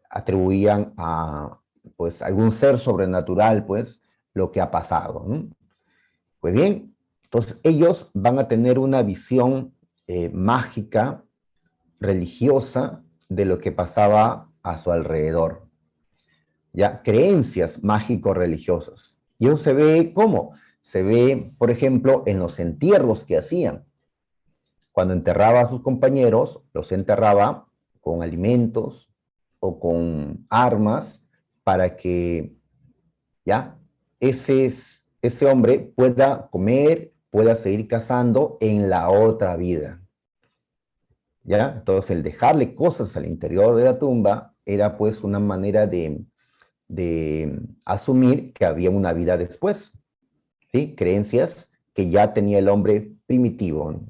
atribuían a, pues, algún ser sobrenatural, pues, lo que ha pasado, ¿no? Pues bien, entonces ellos van a tener una visión mágica, religiosa, de lo que pasaba a su alrededor. Ya, creencias mágico-religiosas. Y eso se ve, ¿cómo? Se ve, por ejemplo, en los entierros que hacían. Cuando enterraba a sus compañeros, los enterraba con alimentos o con armas para que, ya, ese hombre pueda comer, pueda seguir cazando en la otra vida. ¿Ya? Entonces, el dejarle cosas al interior de la tumba era, pues, una manera de asumir que había una vida después, ¿sí? Creencias que ya tenía el hombre primitivo.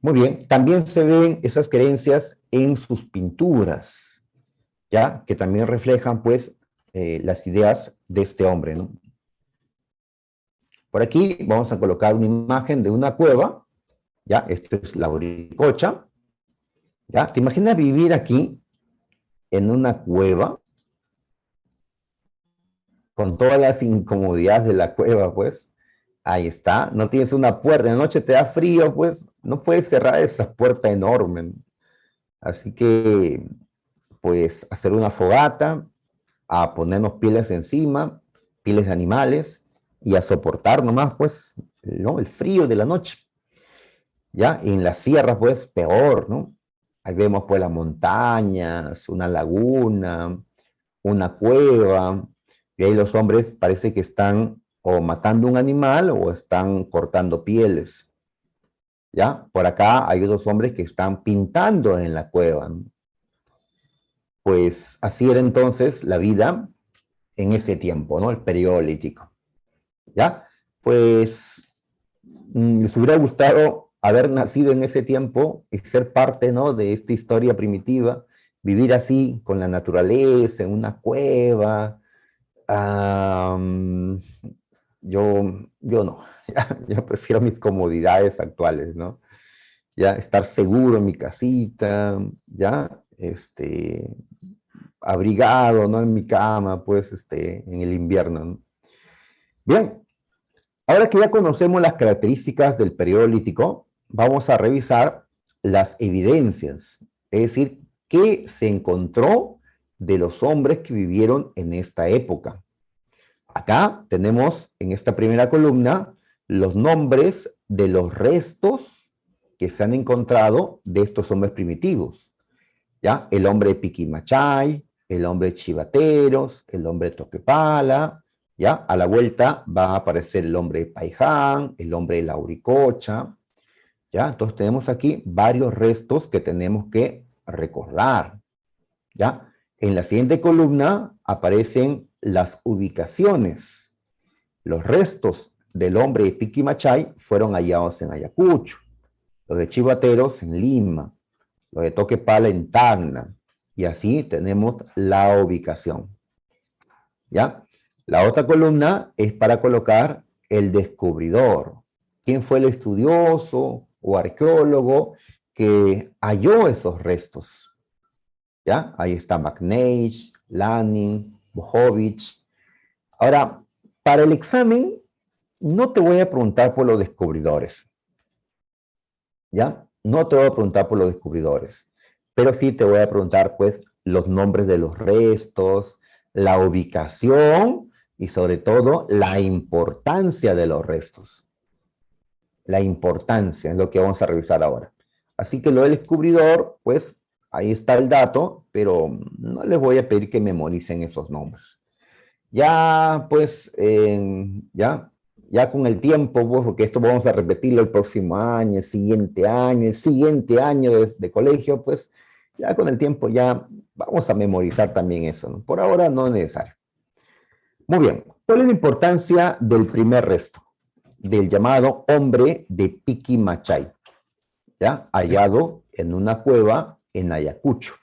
Muy bien, también se ven esas creencias en sus pinturas, ¿ya? Que también reflejan, pues, las ideas de este hombre, ¿no? Por aquí vamos a colocar una imagen de una cueva, ¿ya? Esto es la Uricocha, ¿ya? ¿Te imaginas vivir aquí, en una cueva, con todas las incomodidades de la cueva, pues? Ahí está, no tienes una puerta, en la noche te da frío, pues, no puedes cerrar esa puerta enorme, ¿no? Así que, pues, hacer una fogata, a ponernos pieles encima, pieles de animales, y a soportar nomás, pues, ¿no? El frío de la noche. ¿Ya? Y en las sierras, pues, peor, ¿no? Ahí vemos, pues, las montañas, una laguna, una cueva, y ahí los hombres parece que están o matando un animal o están cortando pieles, ¿ya? Por acá hay otros hombres que están pintando en la cueva, ¿no? Pues así era entonces la vida en ese tiempo, ¿no? El periodo lítico, ¿ya? Pues les hubiera gustado haber nacido en ese tiempo y ser parte, ¿no? De esta historia primitiva, vivir así con la naturaleza, en una cueva. Yo no, yo prefiero mis comodidades actuales, ¿no? Ya estar seguro en mi casita, ya, abrigado, ¿no? En mi cama, pues, en el invierno, ¿no? Bien, ahora que ya conocemos las características del periodo lítico, vamos a revisar las evidencias, es decir, qué se encontró de los hombres que vivieron en esta época. Acá tenemos en esta primera columna los nombres de los restos que se han encontrado de estos hombres primitivos. ¿Ya? El hombre de Piquimachay, el hombre de Chivateros, el hombre de Toquepala, ¿ya? A la vuelta va a aparecer el hombre de Paiján, el hombre de Lauricocha, ¿ya? Entonces tenemos aquí varios restos que tenemos que recordar, ¿ya? En la siguiente columna aparecen las ubicaciones. Los restos del hombre de Piquimachay fueron hallados en Ayacucho, los de Chivateros en Lima, los de Toquepala en Tacna, y así tenemos la ubicación. ¿Ya? La otra columna es para colocar el descubridor. ¿Quién fue el estudioso o arqueólogo que halló esos restos? ¿Ya? Ahí está McNeish, Lanning, Bohovich. Ahora, para el examen, no te voy a preguntar por los descubridores. ¿Ya? No te voy a preguntar por los descubridores, pero sí te voy a preguntar, pues, los nombres de los restos, la ubicación y, sobre todo, la importancia de los restos. La importancia es lo que vamos a revisar ahora. Así que lo del descubridor, pues, ahí está el dato, pero no les voy a pedir que memoricen esos nombres. Ya, pues, ya con el tiempo, pues, porque esto vamos a repetirlo el próximo año, el siguiente año de colegio, pues, ya con el tiempo ya vamos a memorizar también eso, ¿no? Por ahora no es necesario. Muy bien, ¿cuál es la importancia del primer resto? Del llamado hombre de Piquimachay, ¿ya? Hallado en una cueva en Ayacucho.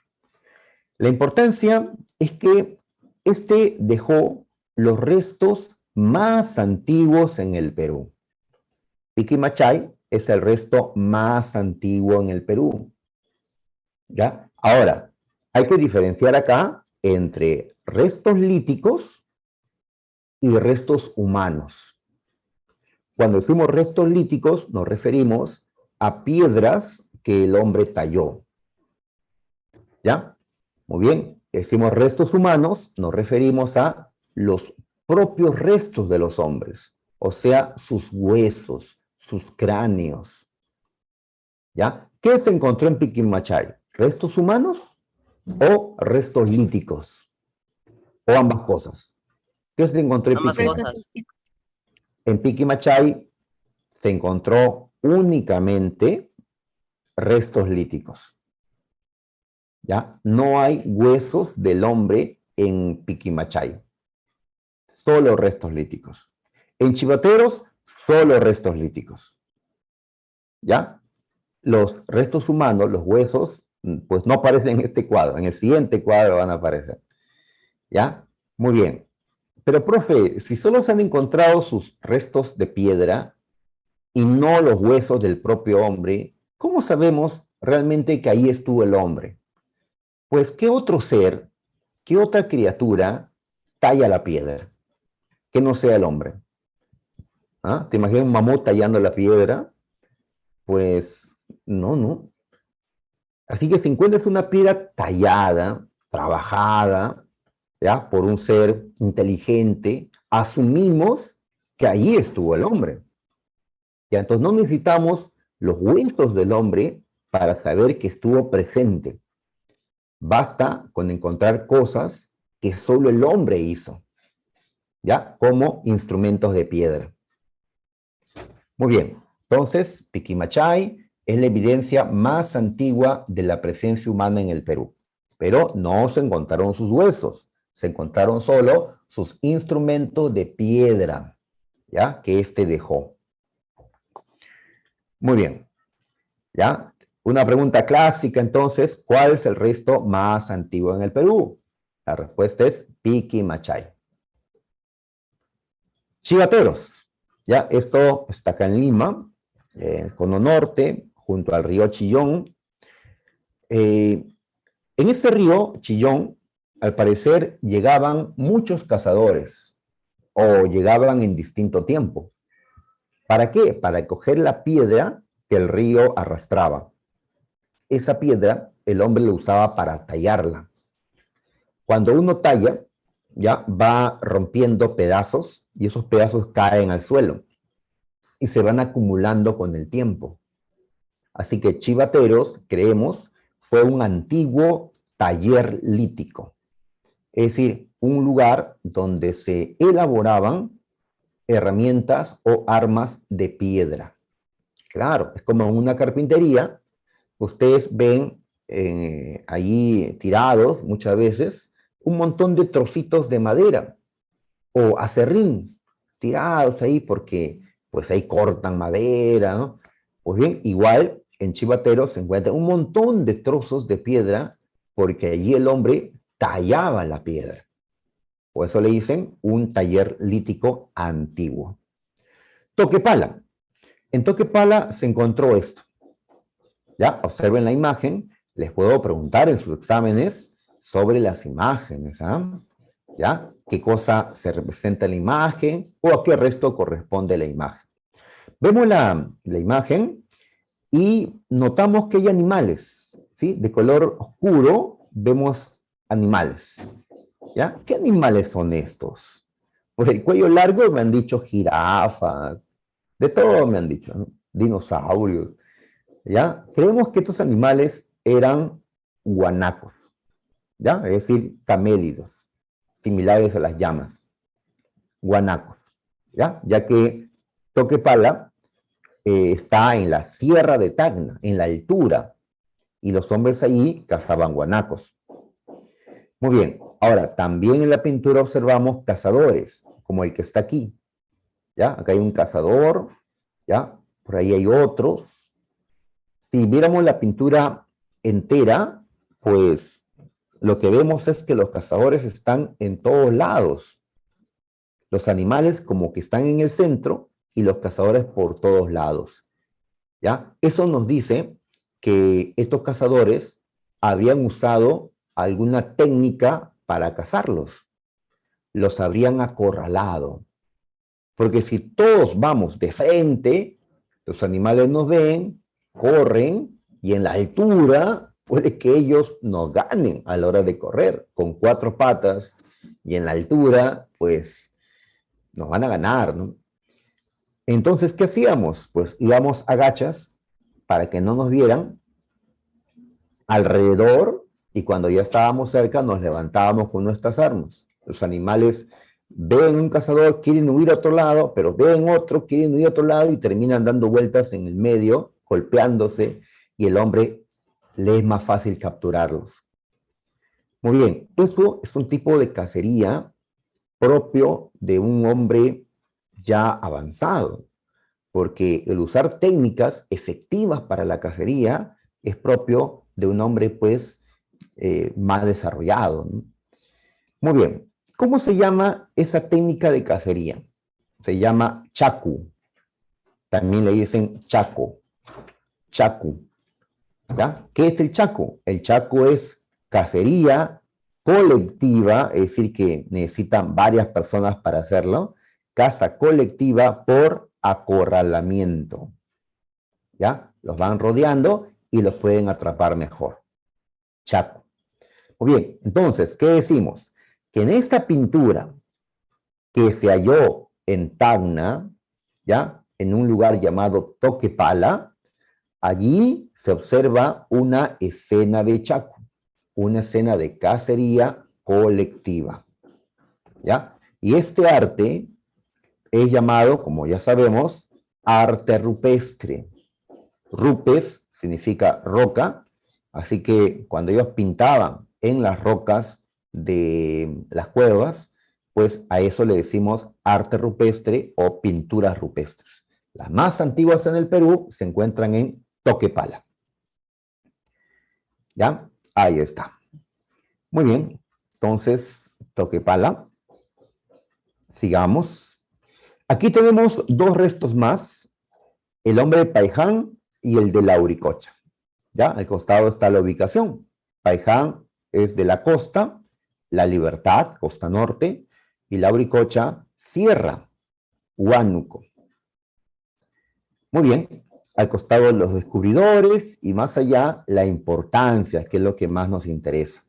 La importancia es que este dejó los restos más antiguos en el Perú. Piquimachay es el resto más antiguo en el Perú. ¿Ya? Ahora, hay que diferenciar acá entre restos líticos y restos humanos. Cuando decimos restos líticos, nos referimos a piedras que el hombre talló. ¿Ya? Muy bien. Decimos restos humanos, nos referimos a los propios restos de los hombres, o sea, sus huesos, sus cráneos. ¿Ya? ¿Qué se encontró en Piquimachay? ¿Restos humanos o restos líticos? O ambas cosas. ¿Qué se encontró en Ambas Piquimachay? cosas. En Piquimachay se encontró únicamente restos líticos. ¿Ya? No hay huesos del hombre en Piquimachay. Solo restos líticos. En Chivateros, solo restos líticos. ¿Ya? Los restos humanos, los huesos, pues no aparecen en este cuadro. En el siguiente cuadro van a aparecer. ¿Ya? Muy bien. Pero, profe, si solo se han encontrado sus restos de piedra y no los huesos del propio hombre, ¿cómo sabemos realmente que ahí estuvo el hombre? Pues, ¿qué otro ser, qué otra criatura talla la piedra que no sea el hombre? ¿Ah? ¿Te imaginas un mamut tallando la piedra? Pues, no. Así que si encuentras una piedra tallada, trabajada, ¿ya? Por un ser inteligente, asumimos que allí estuvo el hombre. ¿Ya? Entonces no necesitamos los huesos del hombre para saber que estuvo presente. Basta con encontrar cosas que solo el hombre hizo, ¿ya? Como instrumentos de piedra. Muy bien, entonces Piquimachay es la evidencia más antigua de la presencia humana en el Perú, pero no se encontraron sus huesos, se encontraron solo sus instrumentos de piedra, ¿ya? Que éste dejó. Muy bien, ¿ya? Una pregunta clásica entonces, ¿cuál es el resto más antiguo en el Perú? La respuesta es Piquimachay. Chivateros, ¿ya? Esto está acá en Lima, Cono Norte, junto al río Chillón. En este río, Chillón, al parecer llegaban muchos cazadores o llegaban en distinto tiempo. ¿Para qué? Para coger la piedra que el río arrastraba. Esa piedra el hombre la usaba para tallarla. Cuando uno talla, ya va rompiendo pedazos y esos pedazos caen al suelo y se van acumulando con el tiempo. Así que Chivateros, creemos, fue un antiguo taller lítico, es decir, un lugar donde se elaboraban herramientas o armas de piedra. Claro, es como en una carpintería, ustedes ven ahí tirados muchas veces un montón de trocitos de madera o acerrín tirados ahí porque pues ahí cortan madera, ¿no? Pues bien, igual en Chivateros se encuentran un montón de trozos de piedra porque allí el hombre tallaba la piedra. Por eso le dicen un taller lítico antiguo. Toquepala. En Toquepala se encontró esto. Ya, observen la imagen. Les puedo preguntar en sus exámenes sobre las imágenes. ¿Ah? ¿Ya? ¿Qué cosa se representa en la imagen o a qué resto corresponde la imagen? Vemos la imagen y notamos que hay animales, ¿sí? De color oscuro vemos animales, ¿ya? ¿Qué animales son estos? Por el cuello largo me han dicho jirafas, de todo me han dicho, ¿no? Dinosaurios, ¿ya? Creemos que estos animales eran guanacos, ¿ya? Es decir, camélidos, similares a las llamas, guanacos, ¿ya? Ya que Toquepala está en la sierra de Tacna, en la altura, y los hombres allí cazaban guanacos. Muy bien, ahora también en la pintura observamos cazadores, como el que está aquí, ¿ya? Acá hay un cazador, ¿ya? Por ahí hay otros. Si viéramos la pintura entera, pues lo que vemos es que los cazadores están en todos lados. Los animales como que están en el centro y los cazadores por todos lados, ¿ya? Eso nos dice que estos cazadores habían usado alguna técnica para cazarlos. Los habrían acorralado. Porque si todos vamos de frente, los animales nos ven, corren, y en la altura puede que ellos nos ganen a la hora de correr, con 4 patas, y en la altura, pues, nos van a ganar, ¿no? Entonces, ¿qué hacíamos? Pues íbamos a gachas para que no nos vieran alrededor, y cuando ya estábamos cerca nos levantábamos con nuestras armas. Los animales ven un cazador, quieren huir a otro lado, pero ven otro, quieren huir a otro lado y terminan dando vueltas en el medio, golpeándose, y el hombre le es más fácil capturarlos. Muy bien, esto es un tipo de cacería propio de un hombre ya avanzado, porque el usar técnicas efectivas para la cacería es propio de un hombre, pues, más desarrollado, ¿no? Muy bien, ¿cómo se llama esa técnica de cacería? Se llama chacu, también le dicen chaco, chacu, ¿ya? ¿Qué es el chaco? El chaco es cacería colectiva, es decir, que necesitan varias personas para hacerlo, caza colectiva por acorralamiento, ¿ya? Los van rodeando y los pueden atrapar mejor. Chaco. Muy bien, entonces, ¿qué decimos? Que en esta pintura que se halló en Tacna, ¿ya? En un lugar llamado Toquepala, allí se observa una escena de chaco, una escena de cacería colectiva, ¿ya? Y este arte es llamado, como ya sabemos, arte rupestre. Rupes significa roca, así que cuando ellos pintaban en las rocas de las cuevas, pues a eso le decimos arte rupestre o pinturas rupestres. Las más antiguas en el Perú se encuentran en Toquepala. ¿Ya? Ahí está. Muy bien. Entonces, Toquepala. Sigamos. Aquí tenemos 2 restos más. El hombre de Paiján y el de Lauricocha. ¿Ya? Al costado está la ubicación. Paiján es de la costa, La Libertad, costa norte, y Lauricocha, sierra, Huánuco. Muy bien, al costado los descubridores y más allá la importancia, que es lo que más nos interesa.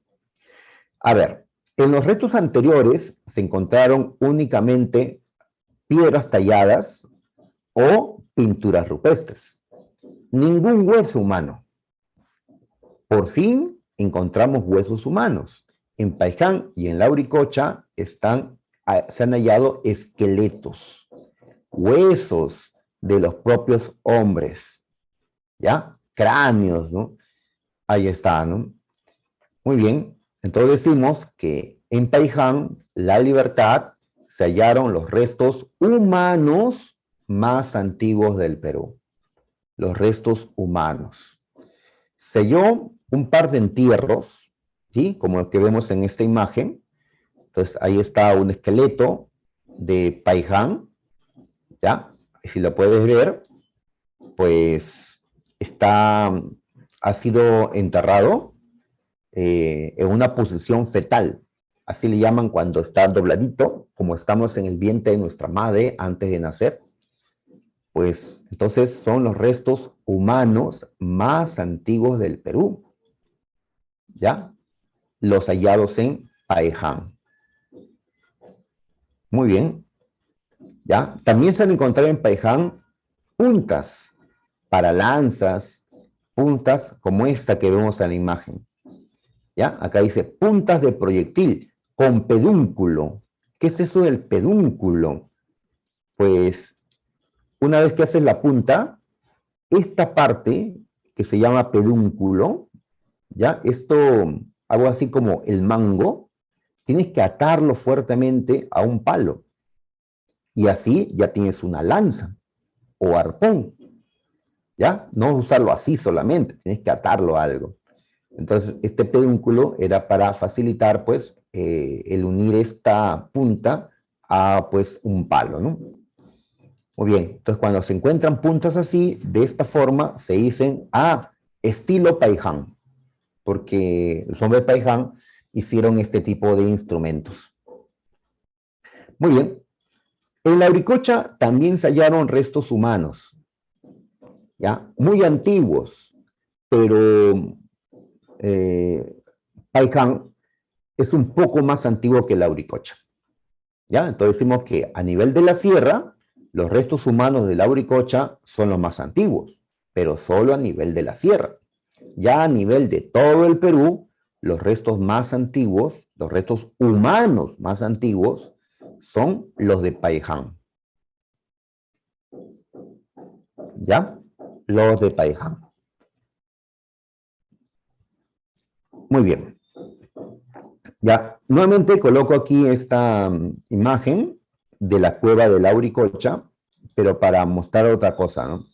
A ver, En los restos anteriores se encontraron únicamente piedras talladas o pinturas rupestres. Ningún hueso humano. Por fin encontramos huesos humanos. En Paiján y en Lauricocha se han hallado esqueletos, huesos de los propios hombres, ¿ya? Cráneos, ¿no? Ahí está, ¿no? Muy bien, entonces decimos que en Paiján, La Libertad, se hallaron los restos humanos más antiguos del Perú. Los restos humanos. Se halló un par de entierros, ¿sí? Como el que vemos en esta imagen. Entonces, ahí está un esqueleto de Paiján, ¿ya? Si lo puedes ver, pues ha sido enterrado en una posición fetal. Así le llaman cuando está dobladito, como estamos en el vientre de nuestra madre antes de nacer. Pues entonces son los restos humanos más antiguos del Perú, ¿ya? Los hallados en Paiján. Muy bien, ¿ya? También se han encontrado en Paiján puntas para lanzas, puntas como esta que vemos en la imagen, ¿ya? Acá dice puntas de proyectil con pedúnculo. ¿Qué es eso del pedúnculo? Pues una vez que haces la punta, esta parte que se llama pedúnculo, ¿ya? Esto, algo así como el mango, tienes que atarlo fuertemente a un palo. Y así ya tienes una lanza o arpón, ¿ya? No usarlo así solamente, tienes que atarlo a algo. Entonces, este pedúnculo era para facilitar, pues, el unir esta punta a, pues, un palo, ¿no? Muy bien, entonces cuando se encuentran puntas así, de esta forma, se dicen, estilo Paiján, porque los hombres de Paiján hicieron este tipo de instrumentos. Muy bien, en Lauricocha también se hallaron restos humanos, ¿ya? Muy antiguos, pero Paiján es un poco más antiguo que Lauricocha, ¿ya? Entonces decimos que a nivel de la sierra, los restos humanos de Lauricocha son los más antiguos, pero solo a nivel de la sierra. Ya a nivel de todo el Perú, los restos más antiguos, los restos humanos más antiguos, son los de Paiján. ¿Ya? Los de Paiján. Muy bien. Ya, nuevamente coloco aquí esta imagen de la cueva de Lauricocha, pero para mostrar otra cosa, ¿no?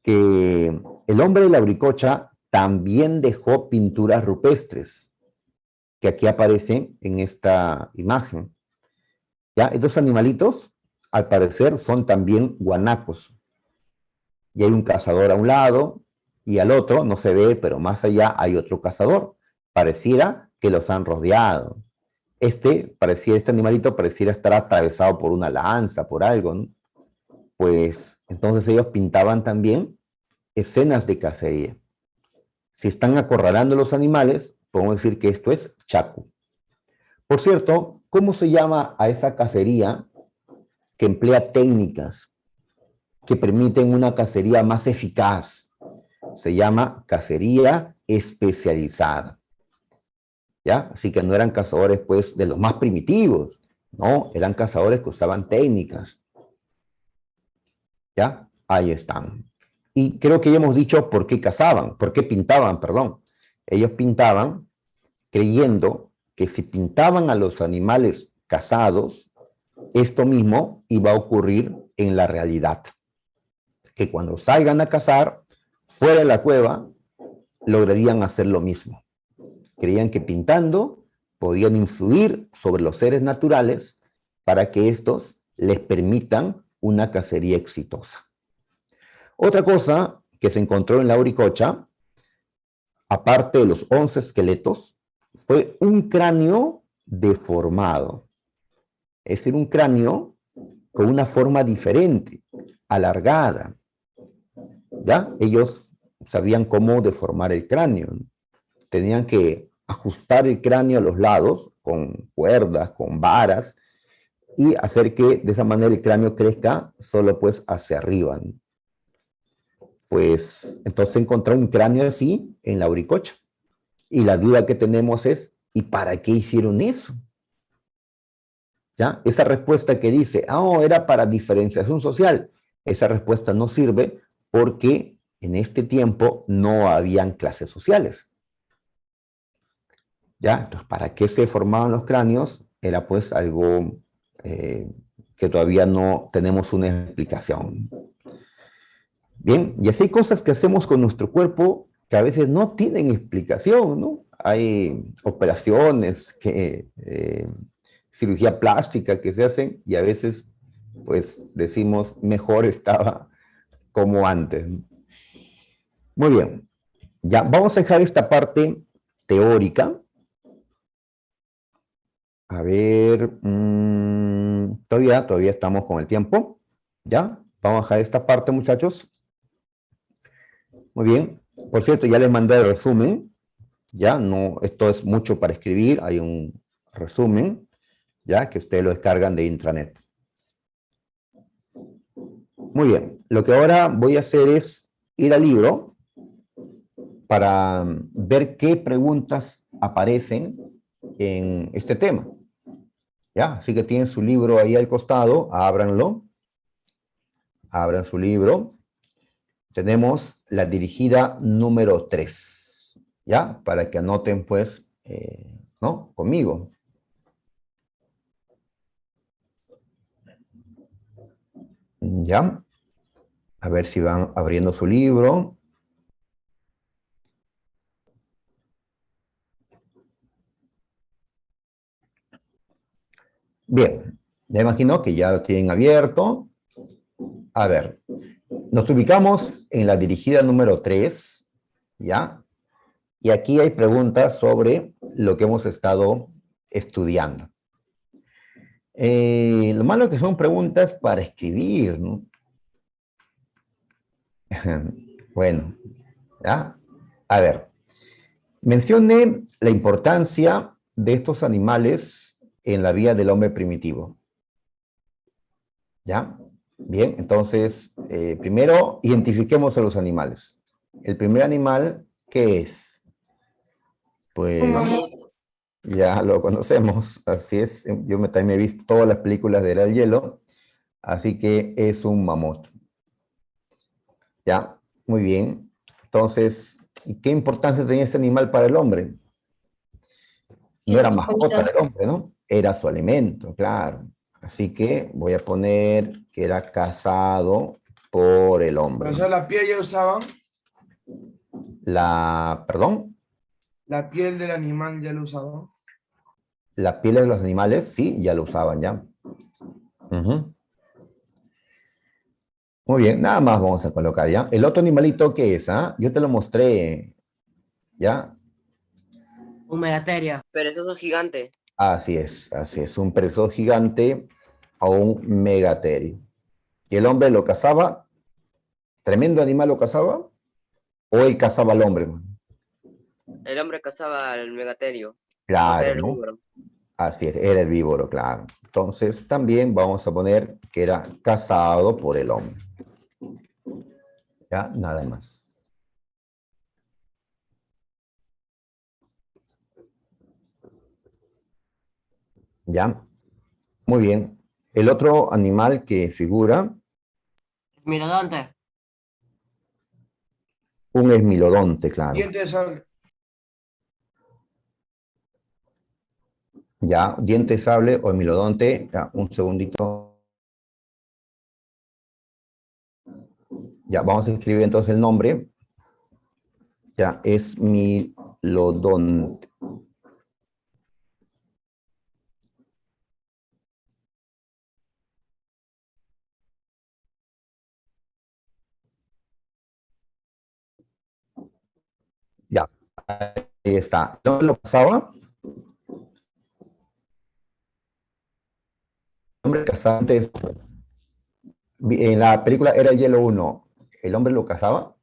Que el hombre de Lauricocha también dejó pinturas rupestres, que aquí aparecen en esta imagen. ¿Ya? Estos animalitos, al parecer, son también guanacos. Y hay un cazador a un lado, y al otro, no se ve, pero más allá hay otro cazador. Pareciera que los han rodeado. Este animalito pareciera estar atravesado por una lanza, por algo, ¿no? Pues entonces ellos pintaban también escenas de cacería. Si están acorralando los animales, podemos decir que esto es chacu. Por cierto, ¿cómo se llama a esa cacería que emplea técnicas que permiten una cacería más eficaz? Se llama cacería especializada. ¿Ya? Así que no eran cazadores, pues, de los más primitivos, no, eran cazadores que usaban técnicas. ¿Ya? Ahí están. Y creo que ya hemos dicho por qué cazaban, por qué pintaban, perdón. Ellos pintaban creyendo que si pintaban a los animales cazados, esto mismo iba a ocurrir en la realidad. Que cuando salgan a cazar, fuera de la cueva, lograrían hacer lo mismo. Creían que pintando podían influir sobre los seres naturales para que estos les permitan una cacería exitosa. Otra cosa que se encontró en Lauricocha, aparte de los 11 esqueletos, fue un cráneo deformado. Es decir, un cráneo con una forma diferente, alargada. ¿Ya? Ellos sabían cómo deformar el cráneo. Tenían que ajustar el cráneo a los lados con cuerdas, con varas, y hacer que de esa manera el cráneo crezca solo pues hacia arriba, ¿no? Pues entonces encontrar un cráneo así en la Auricocha. Y la duda que tenemos es, ¿y para qué hicieron eso? ¿Ya? Esa respuesta que dice, era para diferenciación social, esa respuesta no sirve porque en este tiempo no habían clases sociales. ¿Ya? Entonces, ¿para qué se formaban los cráneos? Era pues algo que todavía no tenemos una explicación. Bien, y así hay cosas que hacemos con nuestro cuerpo que a veces no tienen explicación, ¿no? Hay operaciones, cirugía plástica que se hacen y a veces, pues, decimos, mejor estaba como antes. Muy bien, ya vamos a dejar esta parte teórica. A ver, todavía estamos con el tiempo, ¿ya? Vamos a dejar esta parte, muchachos. Muy bien. Por cierto, ya les mandé el resumen. Ya, no, esto es mucho para escribir. Hay un resumen, ya, que ustedes lo descargan de intranet. Muy bien. Lo que ahora voy a hacer es ir al libro para ver qué preguntas aparecen en este tema. Ya, así que tienen su libro ahí al costado. Ábranlo. Abran su libro. Tenemos la dirigida número 3, ¿ya? Para que anoten, pues, ¿no? Conmigo. ¿Ya? A ver si van abriendo su libro. Bien, ya imagino que ya lo tienen abierto. A ver, nos ubicamos en la dirigida número 3, ¿ya? Y aquí hay preguntas sobre lo que hemos estado estudiando. Lo malo es que son preguntas para escribir, ¿no? Bueno, ¿ya? A ver, mencione la importancia de estos animales en la vida del hombre primitivo. ¿Ya? Bien, entonces, primero identifiquemos a los animales. El primer animal, ¿qué es? Pues ya lo conocemos, así es. Yo también me he visto todas las películas de Era del Hielo, así que es un mamut. ¿Ya? Muy bien. Entonces, ¿qué importancia tenía ese animal para el hombre? No era mascota del hombre, ¿no? Era su alimento, claro. Así que voy a poner que era cazado por el hombre. Profesor, ¿la piel ya usaban? ¿Perdón? ¿La piel del animal ya lo usaban? La piel de los animales, sí, ya lo usaban ya. Ujú. Muy bien, nada más vamos a colocar ya. El otro animalito, ¿qué es? Yo te lo mostré, ¿ya? Un megateria. Perezoso gigante. Así es, un perezoso gigante o un megaterio. ¿Y el hombre lo cazaba? ¿Tremendo animal lo cazaba? ¿O él cazaba al hombre? El hombre cazaba al megaterio. Porque Claro, era ¿no? herbívoro. Así es, era herbívoro, claro. Entonces también vamos a poner que era cazado por el hombre. Ya, nada más. Ya, muy bien. El otro animal que figura, Miradonte. un esmilodonte, claro. Diente de sable. Ya, diente de sable o esmilodonte, ya, un segundito. Ya, vamos a escribir entonces el nombre. Ya, esmilodonte. Ya, ahí está. ¿Dónde lo pasaba? El hombre cazaba antes, en la película Era el Hielo 1, ¿el hombre lo cazaba?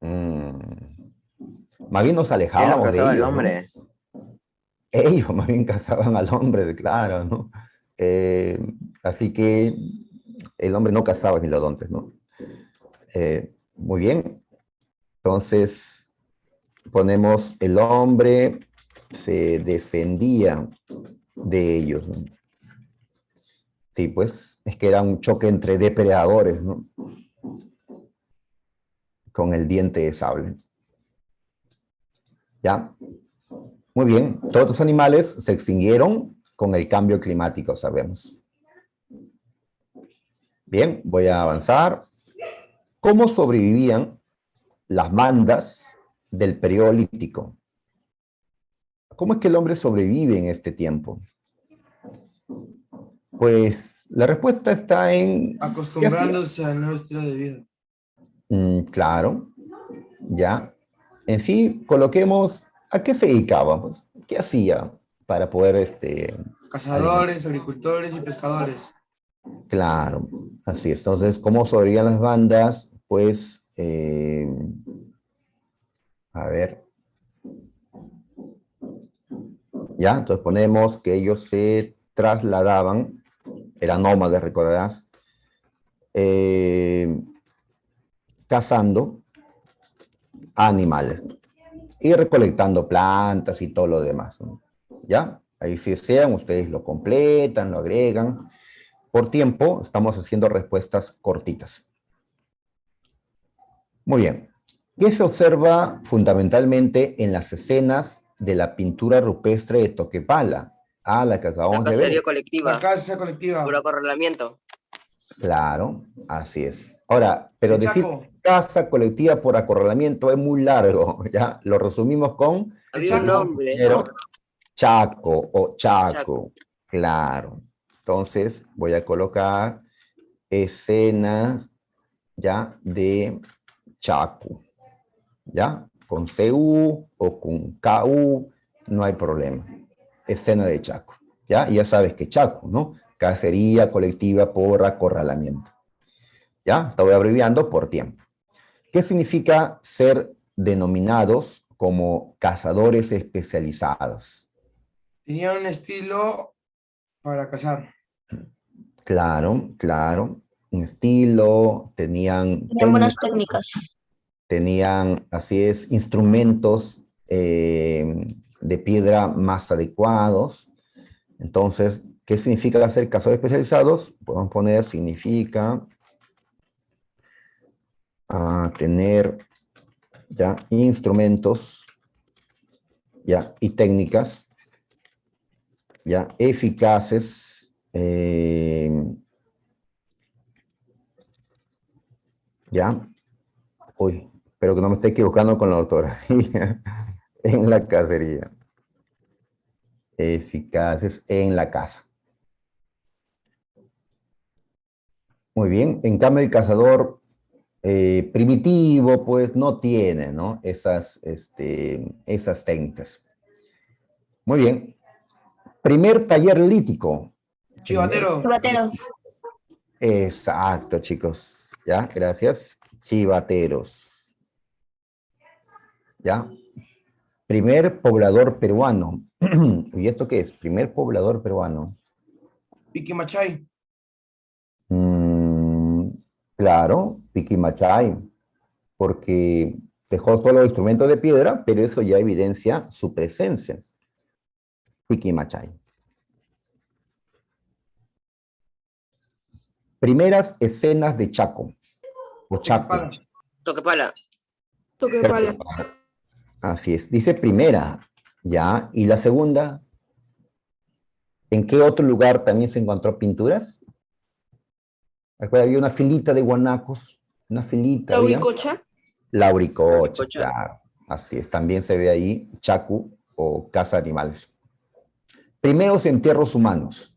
Más bien nos ¿Quién lo alejábamos de cazaba el ellos, ¿no? hombre? Ellos más bien cazaban al hombre, claro, ¿no? Así que el hombre no cazaba esmilodontes, ¿no? Muy bien. Entonces, ponemos el hombre se defendía de ellos, ¿no? Sí, pues es que era un choque entre depredadores, ¿no? Con el diente de sable. ¿Ya? Muy bien. Todos los animales se extinguieron con el cambio climático, sabemos. Bien, voy a avanzar. ¿Cómo sobrevivían las bandas del periodo lítico? ¿Cómo es que el hombre sobrevive en este tiempo? Pues la respuesta está en... Acostumbrándose al nuevo estilo de vida. Claro, ya. En sí, coloquemos, ¿a qué se dedicaba? Pues, ¿qué hacía para poder, Cazadores, agricultores y pescadores. Claro, así es. Entonces, ¿cómo sobrevivían las bandas? Pues, a ver, ya, entonces ponemos que ellos se trasladaban, eran nómades, recordarás, cazando animales y recolectando plantas y todo lo demás, ¿no? ¿Ya? Ahí si desean, ustedes lo completan, lo agregan. Por tiempo, estamos haciendo respuestas cortitas. Muy bien. ¿Qué se observa fundamentalmente en las escenas de la pintura rupestre de Toquepala? Ah, la que La acabamos de cacería ver. colectiva, La caza colectiva. por acorralamiento. Claro, así es. Ahora, pero El decir Chaco. caza colectiva por acorralamiento es muy largo, ¿ya? Lo resumimos con El Había un Chaco. nombre, primero, Chaco o Chaco. Chaco. Claro. Entonces, voy a colocar escenas, ¿ya? De Chaco. ¿Ya? Con CU o con KU, no hay problema. Escena de Chaco, ¿ya? Y ya sabes que Chaco, ¿no? Cacería colectiva por acorralamiento. ¿Ya? Estoy abreviando por tiempo. ¿Qué significa ser denominados como cazadores especializados? Tenía un estilo para cazar. Claro, claro. Un estilo, tenían Tenían buenas técnicas, técnicas. tenían, así es, instrumentos de piedra más adecuados. Entonces, ¿qué significa ser cazadores especializados? Podemos poner, significa tener ya instrumentos ya, y técnicas ya eficaces ya. Uy, espero que no me esté equivocando con la doctora. En la cacería. Eficaces en la caza. Muy bien. En cambio, el cazador primitivo, pues no tiene, ¿no? Esas técnicas. Muy bien. Primer taller lítico. Chivatero. Chivateros. Exacto, chicos. Ya, gracias. Chivateros. Ya. Primer poblador peruano. ¿Y esto qué es? Primer poblador peruano. Piquimachay. Mm, claro, Piquimachay, porque dejó solo instrumentos de piedra, pero eso ya evidencia su presencia. Piquimachay. Primeras escenas de Chaco, o Chaco. Toquepala. Toquepala. Toquepala. Así es. Dice primera, ya. ¿Y la segunda? ¿En qué otro lugar también se encontró pinturas? Recuerda, había una filita de guanacos, una filita La había. Uricocha. Lauricocha, Lauricocha. claro. Así es. También se ve ahí Chaco o casa de animales. Primeros entierros humanos.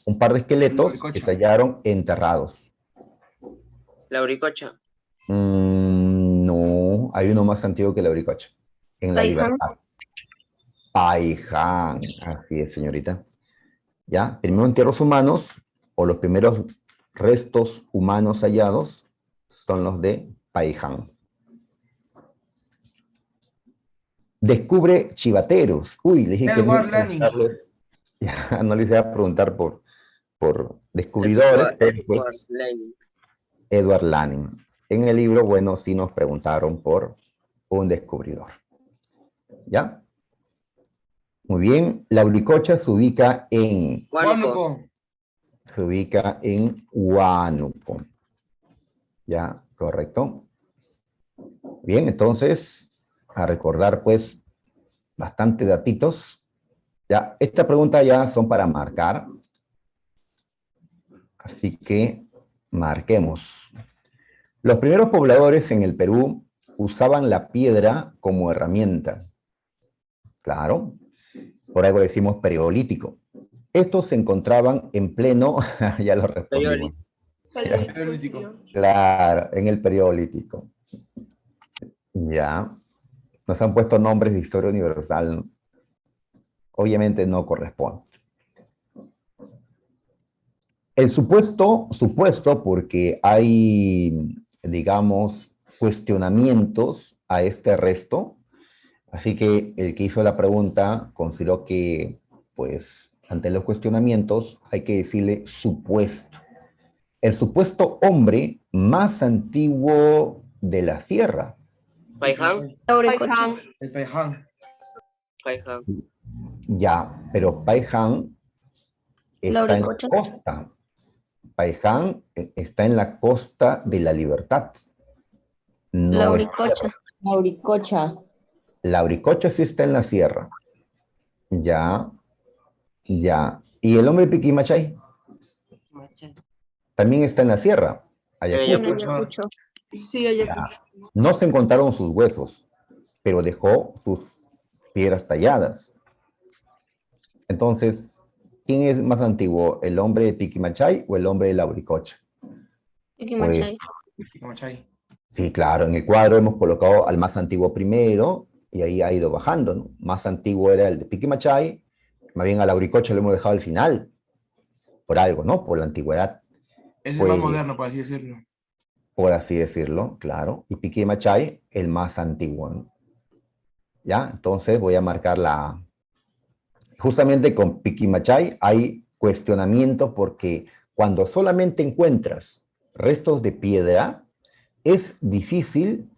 Un par de esqueletos que Lauricocha. se hallaron enterrados. La Uricocha. No, hay uno más antiguo que la Uricocha. En la Paiján. Libertad. Paiján, así es, señorita. ¿Ya? Primeros entierros humanos, o los primeros restos humanos hallados, son los de Paiján. Descubre chivateros. Uy, le dije que no, Edward Laning. ya, no les iba a preguntar por descubridores, pero pues, Edward Lenin. Edward Laning. En el libro, bueno, sí nos preguntaron por un descubridor. ¿Ya? Muy bien. La Uricocha se ubica en Huánuco. Huánuco. ¿Ya? Correcto. Bien, entonces, a recordar, pues, bastante datitos. Ya, esta pregunta ya son para marcar. Así que marquemos. Los primeros pobladores en el Perú usaban la piedra como herramienta. Claro, por algo decimos paleolítico. Estos se encontraban en pleno, ya lo respondimos. Paleolítico. Claro, en el paleolítico. Ya, nos han puesto nombres de historia universal, ¿no? Obviamente no corresponde. El supuesto porque hay, digamos, cuestionamientos a este resto, así que el que hizo la pregunta consideró que, pues, ante los cuestionamientos hay que decirle supuesto. El supuesto hombre más antiguo de la Sierra. Paiján. Paiján. El Paiján. Paiján. Ya, pero Paiján está en la Lauricocha. costa. Paiján está en la costa de la Libertad. No es Lauricocha. sierra. Lauricocha. Lauricocha sí está en la sierra. Ya, ya. ¿Y el hombre Piquimachay? También está en la sierra. Ayacucho. Ayacucho. Sí, Ayacucho. No se encontraron sus huesos, pero dejó sus piedras talladas. Entonces, ¿quién es más antiguo? ¿El hombre de Piquimachay o el hombre de Lauricocha? Piquimachay. Picamachay. Sí, claro, en el cuadro hemos colocado al más antiguo primero y ahí ha ido bajando, ¿no? Más antiguo era el de Piquimachay, más bien a Lauricocha lo hemos dejado al final, por algo, ¿no? Por la antigüedad, Es el Pues- más moderno, por así decirlo. por así decirlo, claro. Y Piquimachay, el más antiguo, ¿no? ¿Ya? Entonces voy a marcar la... Justamente con Piquimachay hay cuestionamiento porque cuando solamente encuentras restos de piedra, es difícil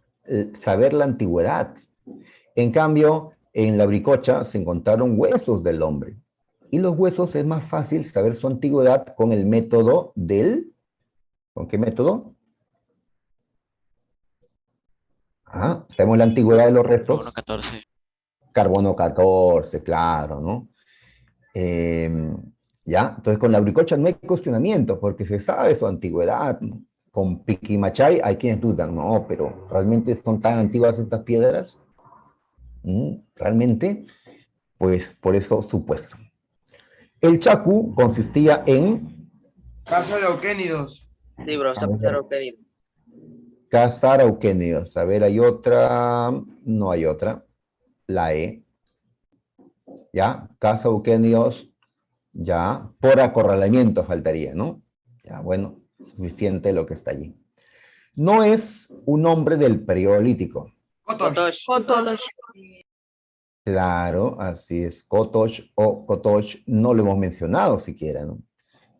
saber la antigüedad. En cambio, en Lauricocha se encontraron huesos del hombre. Y los huesos es más fácil saber su antigüedad con el método del... ¿Con qué método? Sabemos la antigüedad de los restos. Carbono 14. Carbono 14, claro, ¿no? ¿Ya? Entonces con Lauricocha no hay cuestionamiento porque se sabe su antigüedad, ¿no? Con Piquimachay hay quienes dudan, no, pero ¿realmente son tan antiguas estas piedras? ¿Realmente? Pues por eso supuesto. El chacu consistía en Casa de Auquénidos. Sí, bro, está pensando querido. cazar auquénidos. A ver, hay otra, no hay otra. La E. ¿Ya? Caza auquénidos, ya. Por acorralamiento faltaría, ¿no? Ya, bueno, suficiente lo que está allí. No es un hombre del Paleolítico. Cotosh. Cotosh. Claro, así es. Kotosh o Kotosh no lo hemos mencionado siquiera, ¿no?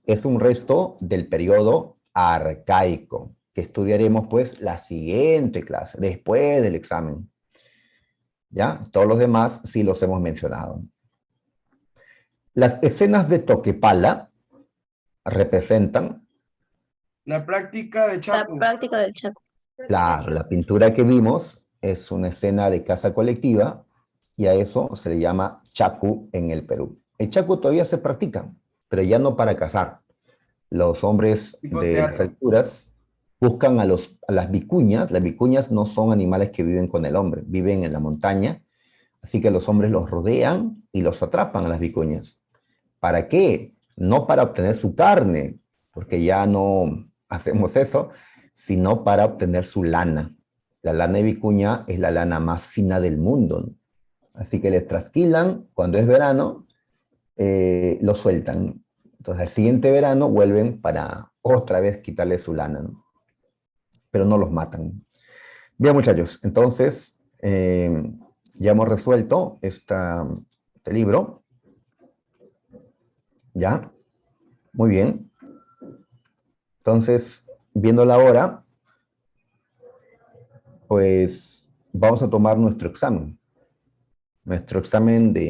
Es un resto del periodo arcaico, que estudiaremos pues la siguiente clase, después del examen. ¿Ya? Todos los demás sí los hemos mencionado. Las escenas de Toquepala representan La práctica de La Chaco. práctica del Chaco. la pintura que vimos es una escena de caza colectiva y a eso se le llama chacu en el Perú. El chacu todavía se practica, pero ya no para cazar. Los hombres Tipo de las teatro. alturas buscan a las vicuñas. Las vicuñas no son animales que viven con el hombre, viven en la montaña. Así que los hombres los rodean y los atrapan a las vicuñas. ¿Para qué? No para obtener su carne, porque ya no hacemos eso, sino para obtener su lana. La lana de vicuña es la lana más fina del mundo, ¿no? Así que les trasquilan, cuando es verano, lo sueltan. Entonces, al siguiente verano vuelven para otra vez quitarle su lana, ¿no? Pero no los matan. Bien, muchachos, entonces, Ya hemos resuelto este libro. ¿Ya? Muy bien. Entonces, viendo la hora, pues vamos a tomar nuestro examen. Nuestro examen de